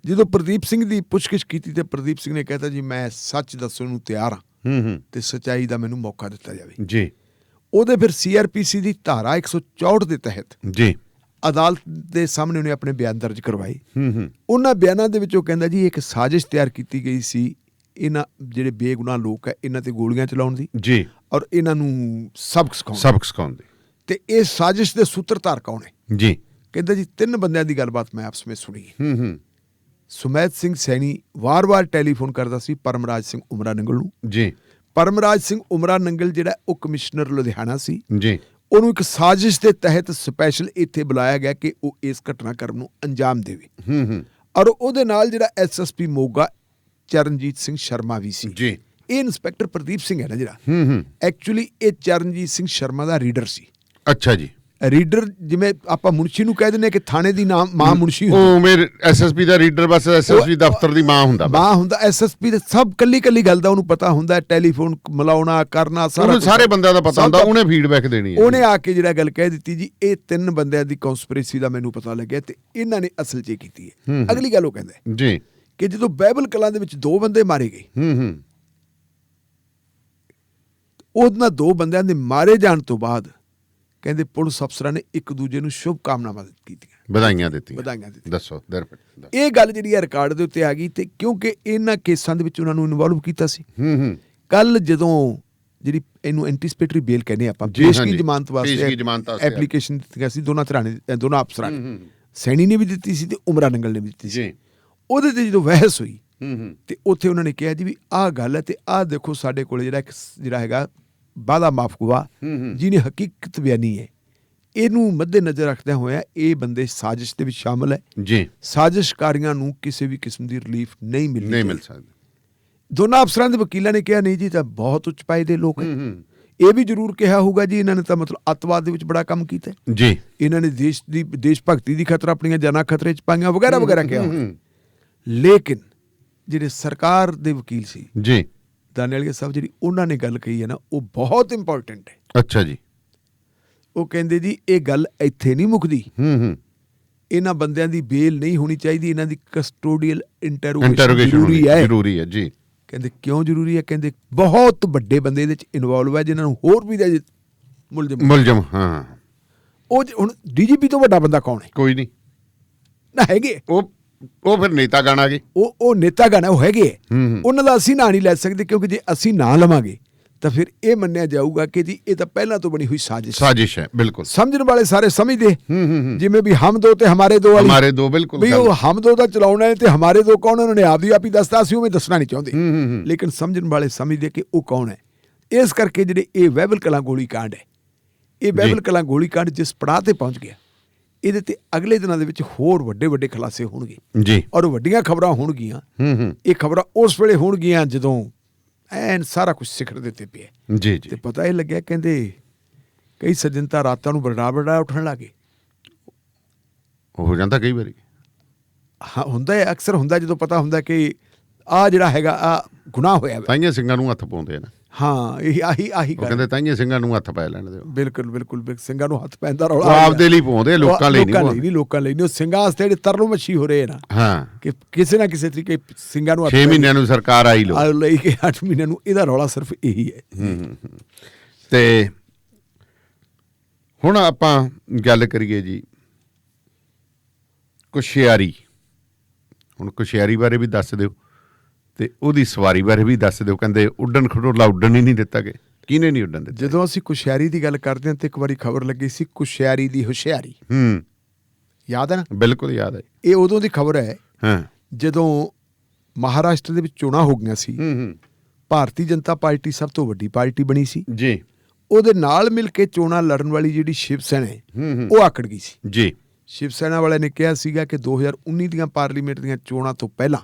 ਜਦੋਂ ਪ੍ਰਦੀਪ ਸਿੰਘ ਦੀ ਪੁੱਛਗਿੱਛ ਕੀਤੀ ਤੇ ਪ੍ਰਦੀਪ ਸਿੰਘ ਨੇ ਕਹਿਤਾ ਜੀ ਮੈਂ ਸੱਚ ਦੱਸਣ ਨੂੰ ਤਿਆਰ ਹਾਂ ਤੇ ਸੱਚਾਈ ਦਾ ਮੈਨੂੰ ਮੌਕਾ ਦਿੱਤਾ ਜਾਵੇ ਜੀ। ਉਹਦੇ ਫਿਰ CRPC ਦੀ ਧਾਰਾ 164 ਦੇ ਤਹਿਤ ਜੀ ਅਦਾਲਤ ਦੇ ਸਾਹਮਣੇ ਉਹਨੇ ਆਪਣੇ ਬਿਆਨ ਦਰਜ ਕਰਵਾਏ। ਉਹਨਾਂ ਬਿਆਨਾਂ ਦੇ ਵਿੱਚ ਉਹ ਕਹਿੰਦਾ ਜੀ ਇੱਕ ਸਾਜ਼ਿਸ਼ ਤਿਆਰ ਕੀਤੀ ਗਈ ਸੀ ਇਹਨਾਂ ਜਿਹੜੇ ਬੇਗੁਨਾਹ ਲੋਕ ਹੈ ਇਹਨਾਂ ਤੇ ਗੋਲੀਆਂ ਚਲਾਉਣ ਦੀ ਜੀ ਔਰ ਇਹਨਾਂ ਨੂੰ ਸਬਕ ਸਿਖਾਉਣ ਦੀ। ਤੇ ਇਹ ਸਾਜ਼ਿਸ਼ ਦੇ ਸੂਤਰਧਾਰ ਕੌਣ ਹੈ ਜੀ। ਕਹਿੰਦਾ ਜੀ 3 ਬੰਦਿਆਂ ਦੀ ਗੱਲਬਾਤ ਮੈਂ ਆਪਸ ਵਿੱਚ ਸੁਣੀ ਹੈ। ਸੁਮੈਤ ਸਿੰਘ ਸੈਣੀ ਵਾਰ-ਵਾਰ ਟੈਲੀਫੋਨ ਕਰਦਾ ਸੀ ਪਰਮਰਾਜ ਸਿੰਘ ਉਮਰਾ ਨੰਗਲ ਨੂੰ ਜੀ। ਪਰਮਰਾਜ ਸਿੰਘ ਉਮਰਾ ਨੰਗਲ ਜਿਹੜਾ ਉਹ ਕਮਿਸ਼ਨਰ ਲੁਧਿਆਣਾ ਸੀ ਜੀ। ਉਹਨੂੰ ਇੱਕ ਸਾਜ਼ਿਸ਼ ਦੇ ਤਹਿਤ ਸਪੈਸ਼ਲ ਇੱਥੇ ਬੁਲਾਇਆ ਗਿਆ ਕਿ ਉਹ ਇਸ ਘਟਨਾਕ੍ਰਮ ਨੂੰ ਅੰਜਾਮ ਦੇਵੇ। ਔਰ ਉਹਦੇ ਨਾਲ ਜਿਹੜਾ SSP ਮੋਗਾ ਚਰਨਜੀਤ ਸਿੰਘ ਸ਼ਰਮਾ ਵੀ ਸੀ। ਜੀ। ਇਹ ਇਨਸਪੈਕਟਰ ਪ੍ਰਦੀਪ ਸਿੰਘ ਹੈ ਨਾ ਜਿਹੜਾ ਐਕਚੁਅਲੀ ਇਹ ਚਰਨਜੀਤ ਸਿੰਘ ਸ਼ਰਮਾ ਦਾ ਰੀਡਰ ਸੀ। ਅੱਛਾ ਜੀ। ਰੀਡਰ ਜਿਵੇਂ ਆਪਾਂ ਮੁਨਸ਼ੀ ਨੂੰ ਕਹਿ ਦਿੰਦੇ ਕਿ ਥਾਣੇ ਦੀ ਨਾਮ ਮਾਂ ਮੁਨਸ਼ੀ ਉਹ ਮੇਰੇ SSP ਦਾ ਰੀਡਰ ਬਸ SSP ਦਫ਼ਤਰ ਦੀ ਮਾਂ ਹੁੰਦਾ। SSP ਦੇ ਸਭ ਕੱਲੀ ਗੱਲ ਦਾ ਉਹਨੂੰ ਪਤਾ ਹੁੰਦਾ, ਟੈਲੀਫੋਨ ਮਿਲਾਉਣਾ ਕਰਨਾ ਸਾਰਾ ਸਾਰੇ ਬੰਦਿਆਂ ਦਾ ਪਤਾ ਹੁੰਦਾ, ਉਹਨੇ ਫੀਡਬੈਕ ਦੇਣੀ ਹੈ। ਉਹਨੇ ਆ ਕੇ ਜਿਹੜਾ ਗੱਲ ਕਹਿ ਦਿੱਤੀ ਜੀ ਇਹ 3 ਬੰਦਿਆਂ ਦੀ ਕਨਸਪੀਰੇਸੀ ਦਾ ਮੈਨੂੰ ਪਤਾ ਲੱਗਿਆ ਤੇ ਇਹਨਾਂ ਨੇ ਅਸਲ 'ਚ ਕੀਤੀ ਹੈ। ਅਗਲੀ ਗੱਲ ਉਹ ਕਹਿੰਦਾ ਜੀ ਕਿ ਜਦੋਂ ਬਾਈਬਲ ਕਲਾਂ ਦੇ ਵਿੱਚ 2 ਬੰਦੇ ਮਾਰੇ ਗਏ ਉਹਨਾਂ 2 ਬੰਦਿਆਂ ਦੇ ਮਾਰੇ ਜਾਣ ਤੋਂ ਬਾਅਦ ਕਹਿੰਦੇ ਪੁਲਿਸ ਅਫਸਰਾਂ ਨੇ ਇੱਕ ਦੂਜੇ ਨੂੰ ਸ਼ੁਭ ਕਾਮਨਾਵਾਂ ਕੀਤੀਆਂ, ਵਧਾਈਆਂ ਦਿੱਤੀਆਂ। ਦੱਸੋ ਇਹ ਗੱਲ ਜਿਹੜੀ ਹੈ ਰਿਕਾਰਡ ਦੇ ਉੱਤੇ ਆ ਗਈ ਤੇ ਕਿਉਂਕਿ ਇਹਨਾਂ ਕੇਸਾਂ ਦੇ ਵਿੱਚ ਉਹਨਾਂ ਨੂੰ ਇਨਵੋਲਵ ਕੀਤਾ ਸੀ। ਕੱਲ ਜਦੋਂ ਜਿਹੜੀ ਇਹਨੂੰ ਐਂਟੀਸਪੇਟਰੀ ਬੇਲ ਕਹਿੰਦੇ ਆਪਾਂ ਪੇਸ਼ ਕੀ ਜ਼ਮਾਨਤ ਵਾਸਤੇ ਐਪਲੀਕੇਸ਼ਨ ਦਿੱਤੀ ਸੀ ਦੋਨਾਂ ਅਫਸਰਾਂ ਨੇ, ਸੈਣੀ ਨੇ ਵੀ ਦਿੱਤੀ ਸੀ ਤੇ ਉਮਰਾ ਨੰਗਲ ਨੇ ਵੀ ਦਿੱਤੀ ਸੀ। ਉਹਦੇ ਤੇ ਜਦੋਂ ਬਹਿਸ ਹੋਈ ਤੇ ਉੱਥੇ ਉਹਨਾਂ ਨੇ ਕਿਹਾ ਜੀ ਵੀ ਆਹ ਗੱਲ ਹੈ ਤੇ ਆਹ ਦੇਖੋ ਸਾਡੇ ਕੋਲ ਜਿਹੜਾ ਹੈਗਾ ਵਾਦਾ ਮਾਫੂਆ ਜਿਹਨੇ ਹਕੀਕਤ ਬਿਆਨੀ ਹੈ, ਇਹਨੂੰ ਮੱਦੇ ਨਜ਼ਰ ਰੱਖਦਿਆਂ ਹੋਇਆ ਇਹ ਬੰਦੇ ਸਾਜ਼ਿਸ਼ ਦੇ ਵਿੱਚ ਸ਼ਾਮਲ ਹੈ ਜੀ। ਸਾਜ਼ਿਸ਼ਕਾਰੀਆਂ ਨੂੰ ਕਿਸੇ ਵੀ ਕਿਸਮ ਦੀ ਰਿਲੀਫ ਨਹੀਂ ਮਿਲ ਸਕਦੀ। ਦੋਨਾਂ ਅਫਸਰਾਂ ਦੇ ਵਕੀਲਾਂ ਨੇ ਕਿਹਾ ਨਹੀਂ ਜੀ ਤਾਂ ਬਹੁਤ ਉੱਚ ਪਾਏ ਦੇ ਲੋਕ ਹੈ। ਇਹ ਵੀ ਜ਼ਰੂਰ ਕਿਹਾ ਹੋਊਗਾ ਜੀ ਇਹਨਾਂ ਨੇ ਤਾਂ ਮਤਲਬ ਅੱਤਵਾਦ ਦੇ ਵਿੱਚ ਬੜਾ ਕੰਮ ਕੀਤਾ ਜੀ, ਇਹਨਾਂ ਨੇ ਦੇਸ਼ ਭਗਤੀ ਦੀ ਖਤਰਾ ਆਪਣੀਆਂ ਜਾਨਾਂ ਖਤਰੇ 'ਚ ਪਾਈਆਂ ਵਗੈਰਾ ਕਿਹਾ। ਲੇਕਿਨ ਜਿਹੜੇ ਸਰਕਾਰ ਦੇ ਵਕੀਲ ਸੀ ਜੀ ਦਾਨੇਵਾਲੀਆ ਸਾਹਿਬ, ਜਿਹੜੀ ਉਹਨਾਂ ਨੇ ਗੱਲ ਕਹੀ ਹੈ ਨਾ ਉਹ ਬਹੁਤ ਇੰਪੋਰਟੈਂਟ ਹੈ। ਅੱਛਾ ਜੀ। ਉਹ ਕਹਿੰਦੇ ਜੀ ਇਹ ਗੱਲ ਇੱਥੇ ਨਹੀਂ ਮੁੱਕਦੀ, ਇਹਨਾਂ ਬੰਦਿਆਂ ਦੀ ਬੇਲ ਨਹੀਂ ਹੋਣੀ ਚਾਹੀਦੀ, ਇਹਨਾਂ ਦੀ ਕਸਟੋਡੀਅਲ ਇੰਟਰੋਗੇਸ਼ਨ ਜ਼ਰੂਰੀ ਹੈ ਜੀ। ਕਹਿੰਦੇ ਕਿਉਂ ਜ਼ਰੂਰੀ ਹੈ? ਕਹਿੰਦੇ ਬਹੁਤ ਵੱਡੇ ਬੰਦੇ ਇਹਦੇ 'ਚ ਇਨਵੋਲਵ ਹੈ ਜਿਨ੍ਹਾਂ ਨੂੰ ਹੋਰ ਵੀ ਮੁਲਜ਼ਮ ਉਹ ਹੁਣ DGP ਤੋਂ ਵੱਡਾ ਬੰਦਾ ਕੌਣ ਹੈ? ਕੋਈ ਨਹੀਂ ਨਾ ਹੈਗੇ। ਉਹ ਫਿਰ ਨੇਤਾ ਗਾਣਾ ਗਏ, ਉਹ ਨੇਤਾ ਗਾਣਾ ਉਹ ਹੈਗੇ। ਉਹਨਾਂ ਦਾ ਅਸੀਂ ਨਾਂ ਨਹੀਂ ਲੈ ਸਕਦੇ ਕਿਉਂਕਿ ਜੇ ਅਸੀਂ ਨਾਂ ਲਵਾਂਗੇ ਤਾਂ ਫਿਰ ਇਹ ਮੰਨਿਆ ਜਾਊਗਾ ਕਿ ਜੀ ਇਹ ਤਾਂ ਪਹਿਲਾਂ ਤੋਂ ਬਣੀ ਹੋਈ ਸਾਜ਼ਿਸ਼ ਹੈ। ਬਿਲਕੁਲ ਸਮਝਣ ਵਾਲੇ ਸਾਰੇ ਸਮਝਦੇ ਜਿਵੇਂ ਵੀ ਹਮ ਦੋ ਤੇ ਹਮਾਰੇ ਦੋ ਬਿਲਕੁਲ ਵੀ ਉਹ ਹਮ ਦੋ ਦਾ ਚਲਾਉਣਾ ਹੈ ਤੇ ਹਮਾਰੇ ਦੋ ਕੌਣ, ਉਹਨਾਂ ਨੇ ਆਪ ਹੀ ਦੱਸਦਾ ਸੀ, ਉਵੇਂ ਦੱਸਣਾ ਨਹੀਂ ਚਾਹੁੰਦੇ। ਲੇਕਿਨ ਸਮਝਣ ਵਾਲੇ ਸਮਝਦੇ ਕਿ ਉਹ ਕੌਣ ਹੈ। ਇਸ ਕਰਕੇ ਜਿਹੜੇ ਇਹ ਬਾਈਬਲ ਕਲਾਂ ਗੋਲੀ ਕਾਂਡ ਹੈ, ਇਹ ਬਾਈਬਲ ਕਲਾਂ ਗੋਲੀ ਕਾਂਡ ਜਿਸ ਪੜਾਅ ਤੇ ਪਹੁੰਚ ਗਿਆ, ਇਹਦੇ ਤੇ ਅਗਲੇ ਦਿਨਾਂ ਦੇ ਵਿੱਚ ਹੋਰ ਵੱਡੇ ਖੁਲਾਸੇ ਹੋਣਗੇ ਜੀ ਔਰ ਵੱਡੀਆਂ ਖਬਰਾਂ ਹੋਣਗੀਆਂ। ਇਹ ਖਬਰਾਂ ਉਸ ਵੇਲੇ ਹੋਣਗੀਆਂ ਜਦੋਂ ਐਨ ਸਾਰਾ ਕੁਝ ਸਿਖਰ ਦੇ ਉੱਤੇ ਪਿਆ ਜੀ ਤੇ ਪਤਾ ਇਹ ਲੱਗਿਆ ਕਹਿੰਦੇ ਕਈ ਸੱਜਣ ਤਾਂ ਰਾਤਾਂ ਨੂੰ ਬੜਾ ਉੱਠਣ ਲੱਗੇ। ਹੋ ਜਾਂਦਾ ਕਈ ਵਾਰੀ, ਹਾਂ ਹੁੰਦਾ ਹੈ, ਅਕਸਰ ਹੁੰਦਾ ਜਦੋਂ ਪਤਾ ਹੁੰਦਾ ਕਿ ਆਹ ਜਿਹੜਾ ਹੈਗਾ ਆ ਗੁਨਾਹ ਹੋਇਆ। ਤਾਈਆਂ ਸਿੰਘਾਂ ਨੂੰ ਹੱਥ ਪਾਉਂਦੇ ਨੇ। ਹਾਂ ਇਹ ਆਹੀ ਕਹਿੰਦੇ ਤਾਈਆਂ ਸਿੰਘਾਂ ਨੂੰ ਹੱਥ ਪੈ ਲੈਣ ਦਿਓ। ਬਿਲਕੁਲ ਸਿੰਘਾਂ ਨੂੰ ਹੱਥ ਪੈਂਦਾ ਰੌਲਾ ਆਪਦੇ ਲਈ ਪਾਉਂਦੇ, ਲੋਕਾਂ ਲਈ ਨਹੀਂ। ਉਹ ਸਿੰਘਾਂ ਵਾਸਤੇ ਜਿਹੜੇ ਤਰਲੋ ਮੱਛੀ ਹੋ ਰਹੇ ਨਾ, ਹਾਂ ਕਿ ਕਿਸੇ ਨਾ ਕਿਸੇ ਤਰੀਕੇ ਸਿੰਘਾਂ ਨੂੰ 6 ਮਹੀਨਿਆਂ ਨੂੰ ਸਰਕਾਰ ਆਈ ਲਈ ਕਿ 8 ਮਹੀਨਿਆਂ ਨੂੰ, ਇਹਦਾ ਰੌਲਾ ਸਿਰਫ ਇਹੀ ਹੈ। ਤੇ ਹੁਣ ਆਪਾਂ ਗੱਲ ਕਰੀਏ ਜੀ ਕੁਸ਼ਿਆਰੀ। ਹੁਣ ਕੁਸ਼ਿਆਰੀ ਬਾਰੇ ਵੀ ਦੱਸ ਦਿਓ ਤੇ ਉਹਦੀ ਸਵਾਰੀ ਬਾਰੇ ਵੀ ਦੱਸ ਦਿਓ। ਕਹਿੰਦੇ ਉੱਡਣ ਖਟੋਲਾ ਉੱਡਣ ਹੀ ਨਹੀਂ ਦਿੱਤਾ ਕਿ ਕਿਹਨੇ ਨਹੀਂ ਉੱਡਣ ਦਿੱਤਾ। ਜਦੋਂ ਅਸੀਂ ਕੁਸ਼ਿਆਰੀ ਦੀ ਗੱਲ ਕਰਦੇ ਹਾਂ ਤੇ ਇੱਕ ਵਾਰੀ ਖਬਰ ਲੱਗੀ ਸੀ ਕੁਸ਼ਿਆਰੀ ਦੀ ਹੁਸ਼ਿਆਰੀ। ਯਾਦ ਹੈ ਨਾ? ਬਿਲਕੁਲ ਯਾਦ ਹੈ। ਇਹ ਉਦੋਂ ਦੀ ਖਬਰ ਹੈ ਜਦੋਂ ਮਹਾਰਾਸ਼ਟਰ ਦੇ ਵਿੱਚ ਚੋਣਾਂ ਹੋ ਗਈਆਂ ਸੀ। ਭਾਰਤੀ ਜਨਤਾ ਪਾਰਟੀ ਸਭ ਤੋਂ ਵੱਡੀ ਪਾਰਟੀ ਬਣੀ ਸੀ ਜੀ। ਉਹਦੇ ਨਾਲ ਮਿਲ ਕੇ ਚੋਣਾਂ ਲੜਨ ਵਾਲੀ ਜਿਹੜੀ ਸ਼ਿਵ ਸੈਨਾ ਹੈ ਉਹ ਆਕੜ ਗਈ ਸੀ ਜੀ। ਸ਼ਿਵ ਸੈਨਾ ਵਾਲਿਆਂ ਨੇ ਕਿਹਾ ਸੀਗਾ ਕਿ 2019 ਦੀਆਂ ਪਾਰਲੀਮੈਂਟ ਦੀਆਂ ਚੋਣਾਂ ਤੋਂ ਪਹਿਲਾਂ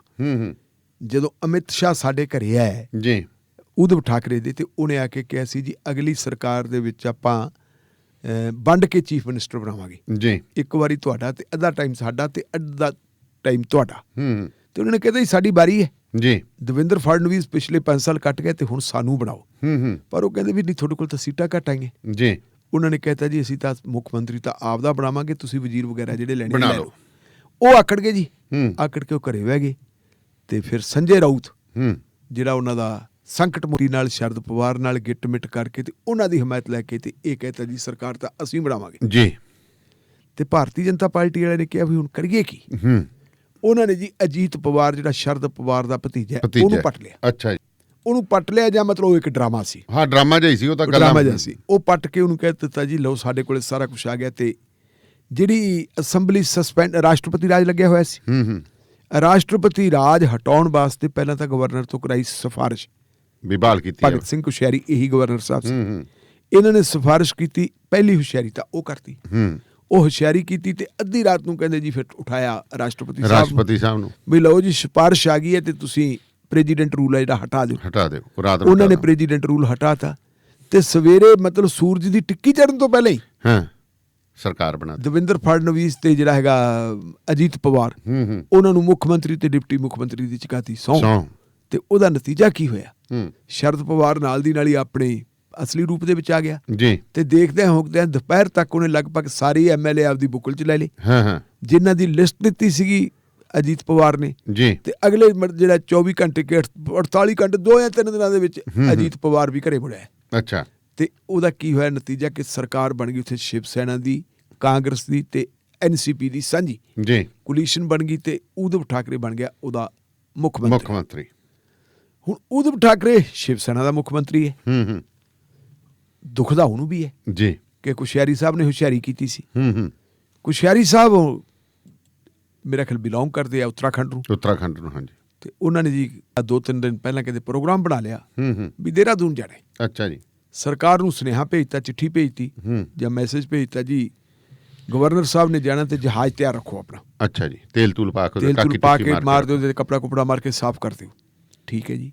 ਜਦੋਂ ਅਮਿਤ ਸ਼ਾਹ ਸਾਡੇ ਘਰੇ ਆਇਆ ਜੀ, ਉਧਵ ਠਾਕਰੇ ਦੇ, ਤੇ ਉਹਨੇ ਆ ਕੇ ਕਿਹਾ ਸੀ ਜੀ ਅਗਲੀ ਸਰਕਾਰ ਦੇ ਵਿੱਚ ਆਪਾਂ ਵੰਡ ਕੇ ਚੀਫ ਮਿਨਿਸਟਰ ਬਣਾਵਾਂਗੇ ਜੀ। ਇੱਕ ਵਾਰੀ ਤੁਹਾਡਾ ਤੇ ਅੱਧਾ ਟਾਈਮ ਸਾਡਾ ਤੇ ਅੱਧਾ ਟਾਈਮ ਤੁਹਾਡਾ। ਤੇ ਉਹਨਾਂ ਨੇ ਕਹਿੰਦਾ ਜੀ ਸਾਡੀ ਵਾਰੀ ਹੈ ਜੀ। ਦਵਿੰਦਰ ਫੜਨਵੀਸ ਪਿਛਲੇ 5 ਸਾਲ ਕੱਟ ਗਏ ਤੇ ਹੁਣ ਸਾਨੂੰ ਬਣਾਓ। ਪਰ ਉਹ ਕਹਿੰਦੇ ਵੀ ਨਹੀਂ, ਤੁਹਾਡੇ ਕੋਲ ਤਾਂ ਸੀਟਾਂ ਘੱਟ ਆਈਆਂ ਜੀ। ਉਹਨਾਂ ਨੇ ਕਹਿਤਾ ਜੀ ਅਸੀਂ ਤਾਂ ਮੁੱਖ ਮੰਤਰੀ ਤਾਂ ਆਪਦਾ ਬਣਾਵਾਂਗੇ, ਤੁਸੀਂ ਵਜ਼ੀਰ ਵਗੈਰਾ ਜਿਹੜੇ ਲੈਣੇ ਬਣਾ ਲੈ ਲਓ। ਲਓ। ਉਹ ਆਕੜ ਗਏ ਜੀ। ਆਕੜ ਕੇ ਉਹ ਘਰੇ ਬਹਿ ਗਏ ਤੇ ਫਿਰ ਸੰਜੇ ਰਾਊਤ ਜਿਹੜਾ ਉਹਨਾਂ ਦਾ ਸੰਕਟ ਮੋਦੀ ਨਾਲ ਸ਼ਰਦ ਪਵਾਰ ਨਾਲ ਗਿੱਟ ਮਿੱਟ ਕਰਕੇ ਤੇ ਉਹਨਾਂ ਦੀ ਹਮਾਇਤ ਲੈ ਕੇ ਤੇ ਇਹ ਕਹਿਤਾ ਜੀ ਸਰਕਾਰ ਤਾਂ ਅਸੀਂ ਬਣਾਵਾਂਗੇ ਜੀ। ਤੇ ਭਾਰਤੀ ਜਨਤਾ ਪਾਰਟੀ ਵਾਲਿਆਂ ਨੇ ਕਿਹਾ ਵੀ ਹੁਣ ਕਰੀਏ ਕੀ। ਉਹਨਾਂ ਨੇ ਜੀ ਅਜੀਤ ਪਵਾਰ ਜਿਹੜਾ ਸ਼ਰਦ ਪਵਾਰ ਦਾ ਭਤੀਜਾ ਉਹਨੂੰ ਪੱਟ ਲਿਆ। ਅੱਛਾ ਜੀ। ਉਹਨੂੰ ਪੱਟ ਲਿਆ ਜਾਂ ਮਤਲਬ ਉਹ ਇੱਕ ਡਰਾਮਾ ਸੀ। ਹਾਂ, ਡਰਾਮਾ ਜਿਹਾ ਸੀ ਉਹ ਤਾਂ। ਡਰਾਮਾ ਜਿਹਾ ਸੀ। ਉਹ ਪੱਟ ਕੇ ਉਹਨੂੰ ਕਹਿ ਦਿੱਤਾ ਜੀ ਲਓ ਸਾਡੇ ਕੋਲੇ ਸਾਰਾ ਕੁਝ ਆ ਗਿਆ। ਤੇ ਜਿਹੜੀ ਅਸੈਂਬਲੀ ਸਸਪੈਂਡ ਰਾਸ਼ਟਰਪਤੀ ਰਾਜ ਲੱਗਿਆ ਹੋਇਆ ਸੀ, ਰਾਸ਼ਟਰਪਤੀ ਰਾਜ ਹਟਾਉਣ ਵਾਸਤੇ ਪਹਿਲਾਂ ਤਾਂ ਗਵਰਨਰ ਤੋਂ ਕਰਾਈ ਸਿਫਾਰਿਸ਼ ਵੀ ਬਹਾਲ ਕੀਤੀ। ਭਗਤ ਸਿੰਘ ਹੁਸ਼ਿਆਰੀ ਇਹੀ ਗਵਰਨਰ ਸਾਹਿਬ ਸੀ। ਇਹਨਾਂ ਨੇ ਸਿਫਾਰਿਸ਼ ਕੀਤੀ, ਪਹਿਲੀ ਹੁਸ਼ਿਆਰੀ ਤਾਂ ਉਹ ਕਰਤੀ। ਉਹ ਹੁਸ਼ਿਆਰੀ ਕੀਤੀ ਤੇ ਅੱਧੀ ਰਾਤ ਨੂੰ ਕਹਿੰਦੇ ਜੀ ਫਿਰ ਉਠਾਇਆ ਰਾਸ਼ਟਰਪਤੀ ਸਾਹਿਬ ਨੂੰ ਵੀ ਲਓ ਜੀ ਸਿਫਾਰਿਸ਼ ਆ ਗਈ ਹੈ ਤੇ ਤੁਸੀਂ ਪ੍ਰੈਜ਼ੀਡੈਂਟ ਰੂਲ ਹੈ ਜਿਹੜਾ ਹਟਾ ਦਿਓ। ਉਹਨਾਂ ਨੇ ਪ੍ਰੈਜ਼ੀਡੈਂਟ ਰੂਲ ਹਟਾਤਾ ਤੇ ਸਵੇਰੇ ਮਤਲਬ ਸੂਰਜ ਦੀ ਟਿੱਕੀ ਚੜ੍ਹਨ ਤੋਂ ਪਹਿਲਾਂ ਹੀ ਸਰਕਾਰ ਬਣਾ ਦਵਿੰਦਰ ਫੜਨਵੀਸ ਤੇ ਜਿਹੜਾ ਹੈਗਾ ਅਜੀਤ ਪਵਾਰ ਉਹਨਾਂ ਨੂੰ ਮੁੱਖ ਮੰਤਰੀ ਤੇ ਡਿਪਟੀ ਮੁੱਖ ਮੰਤਰੀ ਦੀ ਚੁਕਾਤੀ ਸਹੁੰ। ਤੇ ਉਹਦਾ ਨਤੀਜਾ ਕੀ ਹੋਇਆ? ਸ਼ਰਦ ਪਵਾਰ ਨਾਲ ਦੀ ਨਾਲ ਹੀ ਆਪਣੇ ਅਸਲੀ ਰੂਪ ਦੇ ਵਿੱਚ ਆ ਗਿਆ ਜੀ। ਤੇ ਦੇਖਦਿਆਂ ਹੋਕਦਿਆਂ ਦੁਪਹਿਰ ਤੱਕ ਉਹਨੇ ਲਗਭਗ ਸਾਰੇ ਐਮਐਲਏ ਆਪਦੀ ਬੁੱਕਲ 'ਚ ਲੈ ਲਏ ਜਿਨ੍ਹਾਂ ਦੀ ਲਿਸਟ ਦਿੱਤੀ ਸੀਗੀ ਅਜੀਤ ਪਵਾਰ ਨੇ ਜੀ। ਤੇ ਅਗਲੇ ਜਿਹੜਾ 24 ਘੰਟੇ 48 ਘੰਟੇ 2 ਜਾਂ 3 ਦਿਨਾਂ ਦੇ ਵਿੱਚ ਅਜੀਤ ਪਵਾਰ ਵੀ ਘਰੇ ਮੁੜਿਆ। ਅੱਛਾ। ਤੇ ਉਹਦਾ ਕੀ ਹੋਇਆ ਨਤੀਜਾ ਕਿ ਸਰਕਾਰ ਬਣ ਗਈ ਉੱਥੇ ਸ਼ਿਵ ਸੈਨਾ ਦੀ, ਕਾਂਗਰਸ ਦੀ ਤੇ ਐਨਸੀਪੀ ਦੀ ਸਾਂਝੀ ਜੀ ਕੋਲੀਸ਼ਨ ਬਣ ਗਈ ਤੇ ਉਧਵ ਠਾਕਰੇ ਬਣ ਗਿਆ ਉਹਦਾ ਮੁੱਖ ਮੰਤਰੀ। ਹੁਣ ਉਧਵ ਠਾਕਰੇ ਸ਼ਿਵ ਸੈਨਾ ਦਾ ਮੁੱਖ ਮੰਤਰੀ ਹੈ। ਦੁੱਖ ਦਾ ਉਹਨੂੰ ਵੀ ਹੈ ਜੀ ਕਿ ਕੁਸ਼ਿਆਰੀ ਸਾਹਿਬ ਨੇ ਹੁਸ਼ਿਆਰੀ ਕੀਤੀ ਸੀ। ਕੁਸ਼ਿਆਰੀ ਸਾਹਿਬ ਮੇਰਾ ਖਿਆਲ ਬਿਲੋਂਗ ਕਰਦੇ ਆ ਉੱਤਰਾਖੰਡ ਨੂੰ। ਹਾਂਜੀ। ਤੇ ਉਹਨਾਂ ਨੇ ਜੀ 2-3 ਦਿਨ ਪਹਿਲਾਂ ਕਹਿੰਦੇ ਪ੍ਰੋਗਰਾਮ ਬਣਾ ਲਿਆ ਵੀ ਦੇਹਰਾਦੂਨ ਜਾਣਾ। ਅੱਛਾ ਜੀ। ਸਰਕਾਰ ਨੂੰ ਸੁਨੇਹਾ ਭੇਜਤਾ, ਚਿੱਠੀ ਭੇਜਤੀ ਜਾਂ ਮੈਸੇਜ ਭੇਜਤਾ ਜੀ ਗਵਰਨਰ ਸਾਹਿਬ ਨੇ ਜਾਣਾ ਤੇ ਜਹਾਜ਼ ਤਿਆਰ ਰੱਖੋ ਆਪਣਾ। ਅੱਛਾ ਜੀ। ਤੇਲ ਤੂਲ ਪਾ ਕੇ ਮਾਰ ਦਿਓ ਤੇ ਕੱਪੜਾ ਕੁਪੜਾ ਮਾਰ ਕੇ ਸਾਫ਼ ਕਰ ਦਿਓ। ਠੀਕ ਹੈ ਜੀ।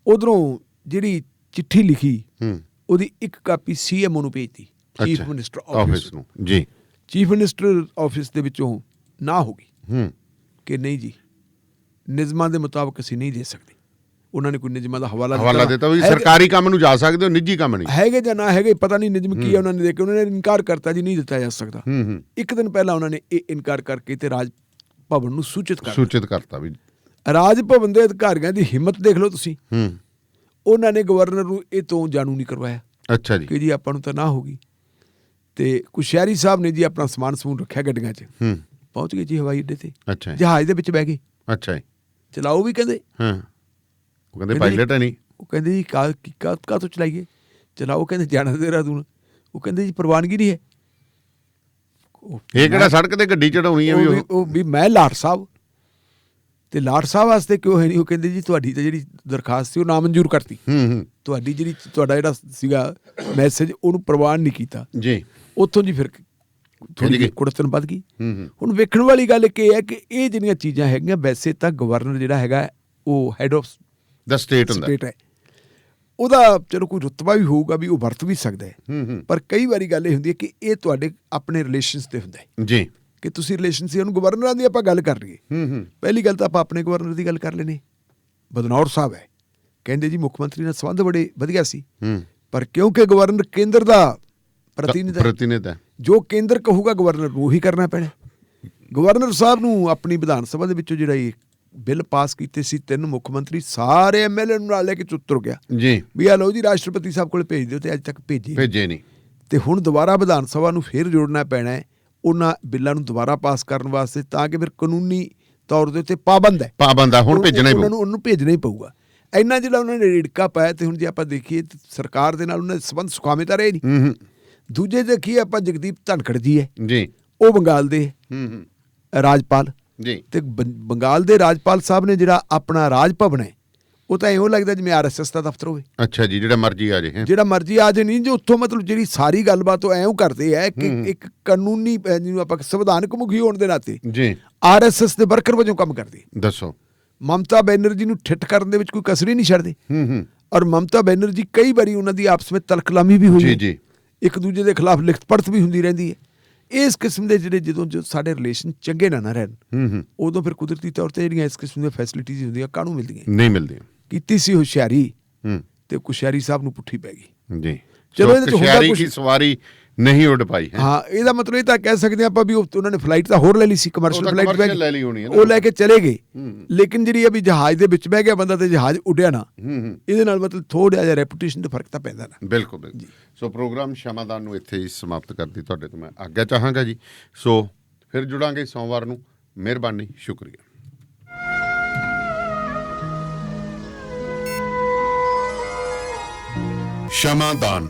ਉਧਰੋਂ ਜਿਹੜੀ ਚਿੱਠੀ ਲਿਖੀ ਉਹਦੀ ਇੱਕ ਕਾਪੀ ਸੀਐਮਓ ਨੂੰ ਭੇਜਤੀ, ਚੀਫ ਮਿਨਿਸਟਰ ਆਫਿਸ ਨੂੰ ਜੀ। ਚੀਫ ਮਿਨਿਸਟਰ ਆਫਿਸ ਦੇ ਵਿੱਚੋਂ ਨਾ ਹੋ ਗਈ ਕਿ ਨਹੀਂ ਜੀ ਨਿਯਮਾਂ ਦੇ ਮੁਤਾਬਕ ਅਸੀਂ ਨਹੀਂ ਦੇ ਸਕਦੇ। ਉਹਨਾਂ ਨੇ ਕੋਈ ਨਿਯਮਾਂ ਦਾ ਹਵਾਲਾ ਦਿੱਤਾ ਵੀ ਸਰਕਾਰੀ ਕੰਮ ਨੂੰ ਜਾ ਸਕਦੇ ਹੋ, ਨਿੱਜੀ ਕੰਮ ਨਹੀਂ ਹੈਗੇ ਜਾਂ ਨਾ ਹੈਗੇ ਪਤਾ ਨਹੀਂ ਨਿਯਮ ਕੀ ਹੈ। ਉਹਨਾਂ ਨੇ ਦੇਖ ਕੇ ਉਹਨਾਂ ਨੇ ਇਨਕਾਰ ਕਰਤਾ ਜੀ ਨਹੀਂ ਦਿੱਤਾ ਜਾ ਸਕਦਾ। ਇੱਕ ਦਿਨ ਪਹਿਲਾਂ ਉਹਨਾਂ ਨੇ ਇਹ ਇਨਕਾਰ ਕਰਕੇ ਤੇ ਰਾਜ ਭਵਨ ਨੂੰ ਸੂਚਿਤ ਕਰਤਾ ਵੀ ਰਾਜ ਭਵਨ ਦੇ ਅਧਿਕਾਰੀਆਂ ਦੀ ਹਿੰਮਤ ਦੇਖ ਲਓ ਤੁਸੀਂ। ਉਹਨਾਂ ਨੇ ਗਵਰਨਰ ਨੂੰ ਇਹ ਤੋਂ ਜਾਣੂ ਨਹੀਂ ਕਰਵਾਇਆ। ਅੱਛਾ ਜੀ। ਕਿ ਜੀ ਆਪਾਂ ਨੂੰ ਤਾਂ ਨਾ ਹੋ ਗਈ। ਤੇ ਕੁਸ਼ਿਆਰੀ ਸਾਹਿਬ ਨੇ ਜੀ ਆਪਣਾ ਸਮਾਨ ਸਮੂਨ ਰੱਖਿਆ ਗੱਡੀਆਂ 'ਚ, ਪਹੁੰਚ ਗਏ ਜੀ ਹਵਾਈ ਅੱਡੇ ਤੇ। ਅੱਛਾ। ਜਹਾਜ਼ ਦੇ ਵਿੱਚ ਬਹਿ ਗਏ। ਅੱਛਾ ਜੀ। ਚਲਾਓ ਵੀ ਕਹਿੰਦੇ। ਉਹ ਕਹਿੰਦੇ ਪਾਇਲਟ ਹੈ ਨਹੀਂ। ਉਹ ਕਹਿੰਦੇ ਜੀ ਕਾਹ ਤੋਂ ਚਲਾਈਏ? ਚਲਾਓ ਕਹਿੰਦੇ ਜਾਣਾ ਦੇਹਰਾਦੂਨ। ਉਹ ਕਹਿੰਦੇ ਜੀ ਪ੍ਰਵਾਨਗੀ ਨਹੀਂ ਹੈ। ਇਹ ਕਿਹੜਾ ਸੜਕ ਤੇ ਗੱਡੀ ਚੜਾਉਣੀ ਹੈ ਵੀ ਉਹ ਵੀ ਮੈਂ ਲਾਟ ਸਾਹਿਬ ਤੇ ਲਾਟ ਸਾਹਿਬ ਵਾਸਤੇ ਕਿਉਂ ਹੈ ਨਹੀਂ? ਉਹ ਕਹਿੰਦੇ ਜੀ ਤੁਹਾਡੀ ਤਾਂ ਜਿਹੜੀ ਦਰਖਾਸਤ ਸੀ ਉਹ ਨਾਮਨਜ਼ੂਰ ਕਰਤੀ। ਤੁਹਾਡੀ ਤੁਹਾਡਾ ਜਿਹੜਾ ਸੀਗਾ ਮੈਸੇਜ ਉਹਨੂੰ ਪ੍ਰਵਾਨ ਨਹੀਂ ਕੀਤਾ ਜੀ। ਉੱਥੋਂ ਜੀ ਫਿਰ ਥੋੜੀ ਕੁੜਤਨ ਵੱਧ ਗਈ। ਹੁਣ ਵੇਖਣ ਵਾਲੀ ਗੱਲ ਇਹ ਹੈ ਕਿ ਇਹ ਜਿਹੜੀਆਂ ਚੀਜ਼ਾਂ ਹੈਗੀਆਂ ਵੈਸੇ ਤਾਂ ਗਵਰਨਰ ਜਿਹੜਾ ਹੈਗਾ ਉਹ ਹੈਡ ਆਫ ਦਾ ਸਟੇਟ ਹੈ। ਉਹਦਾ ਚਲੋ ਕੋਈ ਰੁਤਬਾ ਵੀ ਹੋਊਗਾ ਵੀ ਉਹ ਵਰਤ ਵੀ ਸਕਦਾ ਹੈ। ਪਰ ਕਈ ਵਾਰੀ ਗੱਲ ਇਹ ਹੁੰਦੀ ਹੈ ਕਿ ਇਹ ਤੁਹਾਡੇ ਆਪਣੇ ਰਿਲੇਸ਼ਨਸ ਤੇ ਹੁੰਦਾ ਹੈ ਜੀ ਕਿ ਤੁਸੀਂ ਰਿਲੇਸ਼ਨ ਸੀ। ਉਹਨੂੰ ਗਵਰਨਰਾਂ ਦੀ ਆਪਾਂ ਗੱਲ ਕਰ ਲਈਏ। ਪਹਿਲੀ ਗੱਲ ਤਾਂ ਆਪਾਂ ਆਪਣੇ ਗਵਰਨਰ ਦੀ ਗੱਲ ਕਰ ਲੈਣੀ। ਬਦਨੌਰ ਸਾਹਿਬ ਹੈ, ਕਹਿੰਦੇ ਜੀ ਮੁੱਖ ਮੰਤਰੀ ਨਾਲ ਸੰਬੰਧ ਬੜੇ ਵਧੀਆ ਸੀ ਪਰ ਕਿਉਂਕਿ ਗਵਰਨਰ ਕੇਂਦਰ ਦਾ ਪ੍ਰਤੀਨਿਧ ਹੈ, ਜੋ ਕੇਂਦਰ ਕਹੂਗਾ ਗਵਰਨਰ ਨੂੰ ਉਹੀ ਕਰਨਾ ਪੈਣਾ। ਗਵਰਨਰ ਸਾਹਿਬ ਨੂੰ ਆਪਣੀ ਵਿਧਾਨ ਸਭਾ ਦੇ ਵਿੱਚੋਂ ਜਿਹੜਾ ਇਹ ਬਿੱਲ ਪਾਸ ਕੀਤੇ ਸੀ 3 ਮੁੱਖ ਮੰਤਰੀ ਸਾਰੇ ਐਮਐਲਏ ਨੂੰ ਨਾਲ ਲੈ ਕੇ ਤੁਰ ਗਿਆ ਜੀ ਵੀ ਆ ਲਓ ਜੀ ਰਾਸ਼ਟਰਪਤੀ ਸਾਹਿਬ ਕੋਲ ਭੇਜ ਦਿਓ ਤੇ ਅੱਜ ਤੱਕ ਭੇਜੇ ਨਹੀਂ। ਤੇ ਹੁਣ ਦੁਬਾਰਾ ਵਿਧਾਨ ਸਭਾ ਨੂੰ ਫਿਰ ਜੋੜਨਾ ਪੈਣਾ ਹੈ ਉਹਨਾਂ ਬਿੱਲਾਂ ਨੂੰ ਦੁਬਾਰਾ ਪਾਸ ਕਰਨ ਵਾਸਤੇ ਤਾਂ ਕਿ ਫਿਰ ਕਾਨੂੰਨੀ ਤੌਰ ਦੇ ਉੱਤੇ ਪਾਬੰਦ ਆ। ਹੁਣ ਭੇਜਣਾ ਹੀ ਉਹਨੂੰ ਭੇਜਣਾ ਹੀ ਪਊਗਾ। ਇੰਨਾ ਜਿਹੜਾ ਉਹਨਾਂ ਨੇ ਰੇੜਕਾ ਪਾਇਆ ਤੇ ਹੁਣ ਜੇ ਆਪਾਂ ਦੇਖੀਏ ਸਰਕਾਰ ਦੇ ਨਾਲ ਉਹਨਾਂ ਦੇ ਸੰਬੰਧ ਸੁਖਾਵੇਂ ਤਾਂ ਰਹੇ ਨਹੀਂ। ਦੂਜੇ ਦੇਖੀਏ ਆਪਾਂ ਜਗਦੀਪ ਧਨਖੜ ਜੀ ਹੈ ਜੀ, ਉਹ ਬੰਗਾਲ ਦੇ ਰਾਜਪਾਲ ਜੀ। ਤੇ ਬੰਗਾਲ ਦੇ ਰਾਜਪਾਲ ਸਾਹਿਬ ਨੇ ਜਿਹੜਾ ਆਪਣਾ ਰਾਜ ਭਵਨ ਹੈ ਉਹ ਤਾਂ ਇਉਂ ਲੱਗਦਾ ਜਿਵੇਂ RSS ਦਾ ਦਫ਼ਤਰ ਹੋਵੇ। ਅੱਛਾ ਜੀ। ਜਿਹੜਾ ਮਰਜ਼ੀ ਆ ਜੇ ਨਹੀਂ ਜੋ ਉੱਥੋਂ ਮਤਲਬ ਜਿਹੜੀ ਸਾਰੀ ਗੱਲਬਾਤ ਉਹ ਐਂ ਕਰਦੇ ਹੈ ਕਿ ਇੱਕ ਕਾਨੂੰਨੀ ਜਿਹਨੂੰ ਆਪਾਂ ਸੰਵਿਧਾਨਕ ਮੁਖੀ ਹੋਣ ਦੇ ਨਾਤੇ ਜੀ RSS ਦੇ ਵਰਕਰ ਵਜੋਂ ਕੰਮ ਕਰਦੇ। ਦੱਸੋ ਮਮਤਾ ਬੈਨਰਜੀ ਨੂੰ ਠਿੱਠ ਕਰਨ ਦੇ ਵਿੱਚ ਕੋਈ ਕਸਰ ਹੀ ਨਹੀਂ ਛੱਡਦੇ। ਔਰ ਮਮਤਾ ਬੈਨਰਜੀ ਕਈ ਵਾਰੀ ਉਹਨਾਂ ਦੀ ਆਪਸ ਵਿੱਚ ਤਲਕਲਾਮੀ ਵੀ ਹੋਈ ਜੀ। ਇੱਕ ਦੂਜੇ ਦੇ ਖਿਲਾਫ ਲਿਖਤ ਪੜਤ ਵੀ ਹੁੰਦੀ ਰਹਿੰਦੀ ਹੈ। ਇਸ ਕਿਸਮ ਦੇ ਜਿਹੜੇ ਜਦੋਂ ਸਾਡੇ ਰਿਲੇਸ਼ਨ ਚੰਗੇ ਨਾ ਰਹਿਣ ਉਦੋਂ ਫਿਰ ਕੁਦਰਤੀ ਤੌਰ ਤੇ ਜਿਹੜੀਆਂ ਇਸ ਕਿਸਮ ਦੀਆਂ ਫੈਸਿਲਿਟੀਜ਼ ਹੁੰਦੀਆਂ ਕਾਹਨੂੰ ਮਿਲਦੀਆਂ, ਨਹੀਂ ਮਿਲਦੀਆਂ। ਕੀਤੀ ਸੀ ਹੁਸ਼ਿਆਰੀ ਤੇ ਕੁਸ਼ਿਆਰੀ ਸਾਹਿਬ ਨੂੰ ਪੁੱਠੀ ਪੈ ਗਈ ਜੀ। ਚਲੋ ਇਹਦੇ ਚ ਹੁੰਦਾ ਕੁਸ਼ਿਆਰੀ ਕੁਛ ਕੀ ਸਵਾਰੀ ਨਹੀਂ ਉੱਡ ਪਾਈ ਹੈ। ਹਾਂ, ਇਹਦਾ ਮਤਲਬ ਇਹ ਤਾਂ ਕਹਿ ਸਕਦੇ ਆਪਾਂ ਵੀ ਉਹਨਾਂ ਨੇ ਫਲਾਈਟ ਤਾਂ ਹੋਰ ਲੈ ਲਈ ਸੀ, ਕਮਰਸ਼ੀਅਲ ਫਲਾਈਟ ਲੈ ਲਈ ਹੋਣੀ ਹੈ ਨਾ, ਉਹ ਲੈ ਕੇ ਚਲੇ ਗਏ। ਲੇਕਿਨ ਜਿਹੜੀ ਆ ਵੀ ਜਹਾਜ਼ ਦੇ ਵਿੱਚ ਬਹਿ ਗਿਆ ਬੰਦਾ ਤੇ ਜਹਾਜ਼ ਉੱਡਿਆ ਨਾ, ਇਹਦੇ ਨਾਲ ਮਤਲਬ ਥੋੜਾ ਜਿਹਾ ਰੈਪੂਟੇਸ਼ਨ ਦਾ ਫਰਕ ਤਾਂ ਪੈਂਦਾ ਨਾ। ਬਿਲਕੁਲ ਜੀ। ਸੋ ਪ੍ਰੋਗਰਾਮ ਸ਼ਮਾਦਾਨ ਨੂੰ ਇੱਥੇ ਹੀ ਸਮਾਪਤ ਕਰਦੀ ਤੁਹਾਡੇ ਤੋਂ ਮੈਂ ਆਗਿਆ ਚਾਹਾਂਗਾ ਜੀ। ਸੋ ਫਿਰ ਜੁੜਾਂਗੇ ਸੋਮਵਾਰ ਨੂੰ। ਮਿਹਰਬਾਨੀ, ਸ਼ੁਕਰੀਆ। ਸ਼ਮਾਦਾਨ।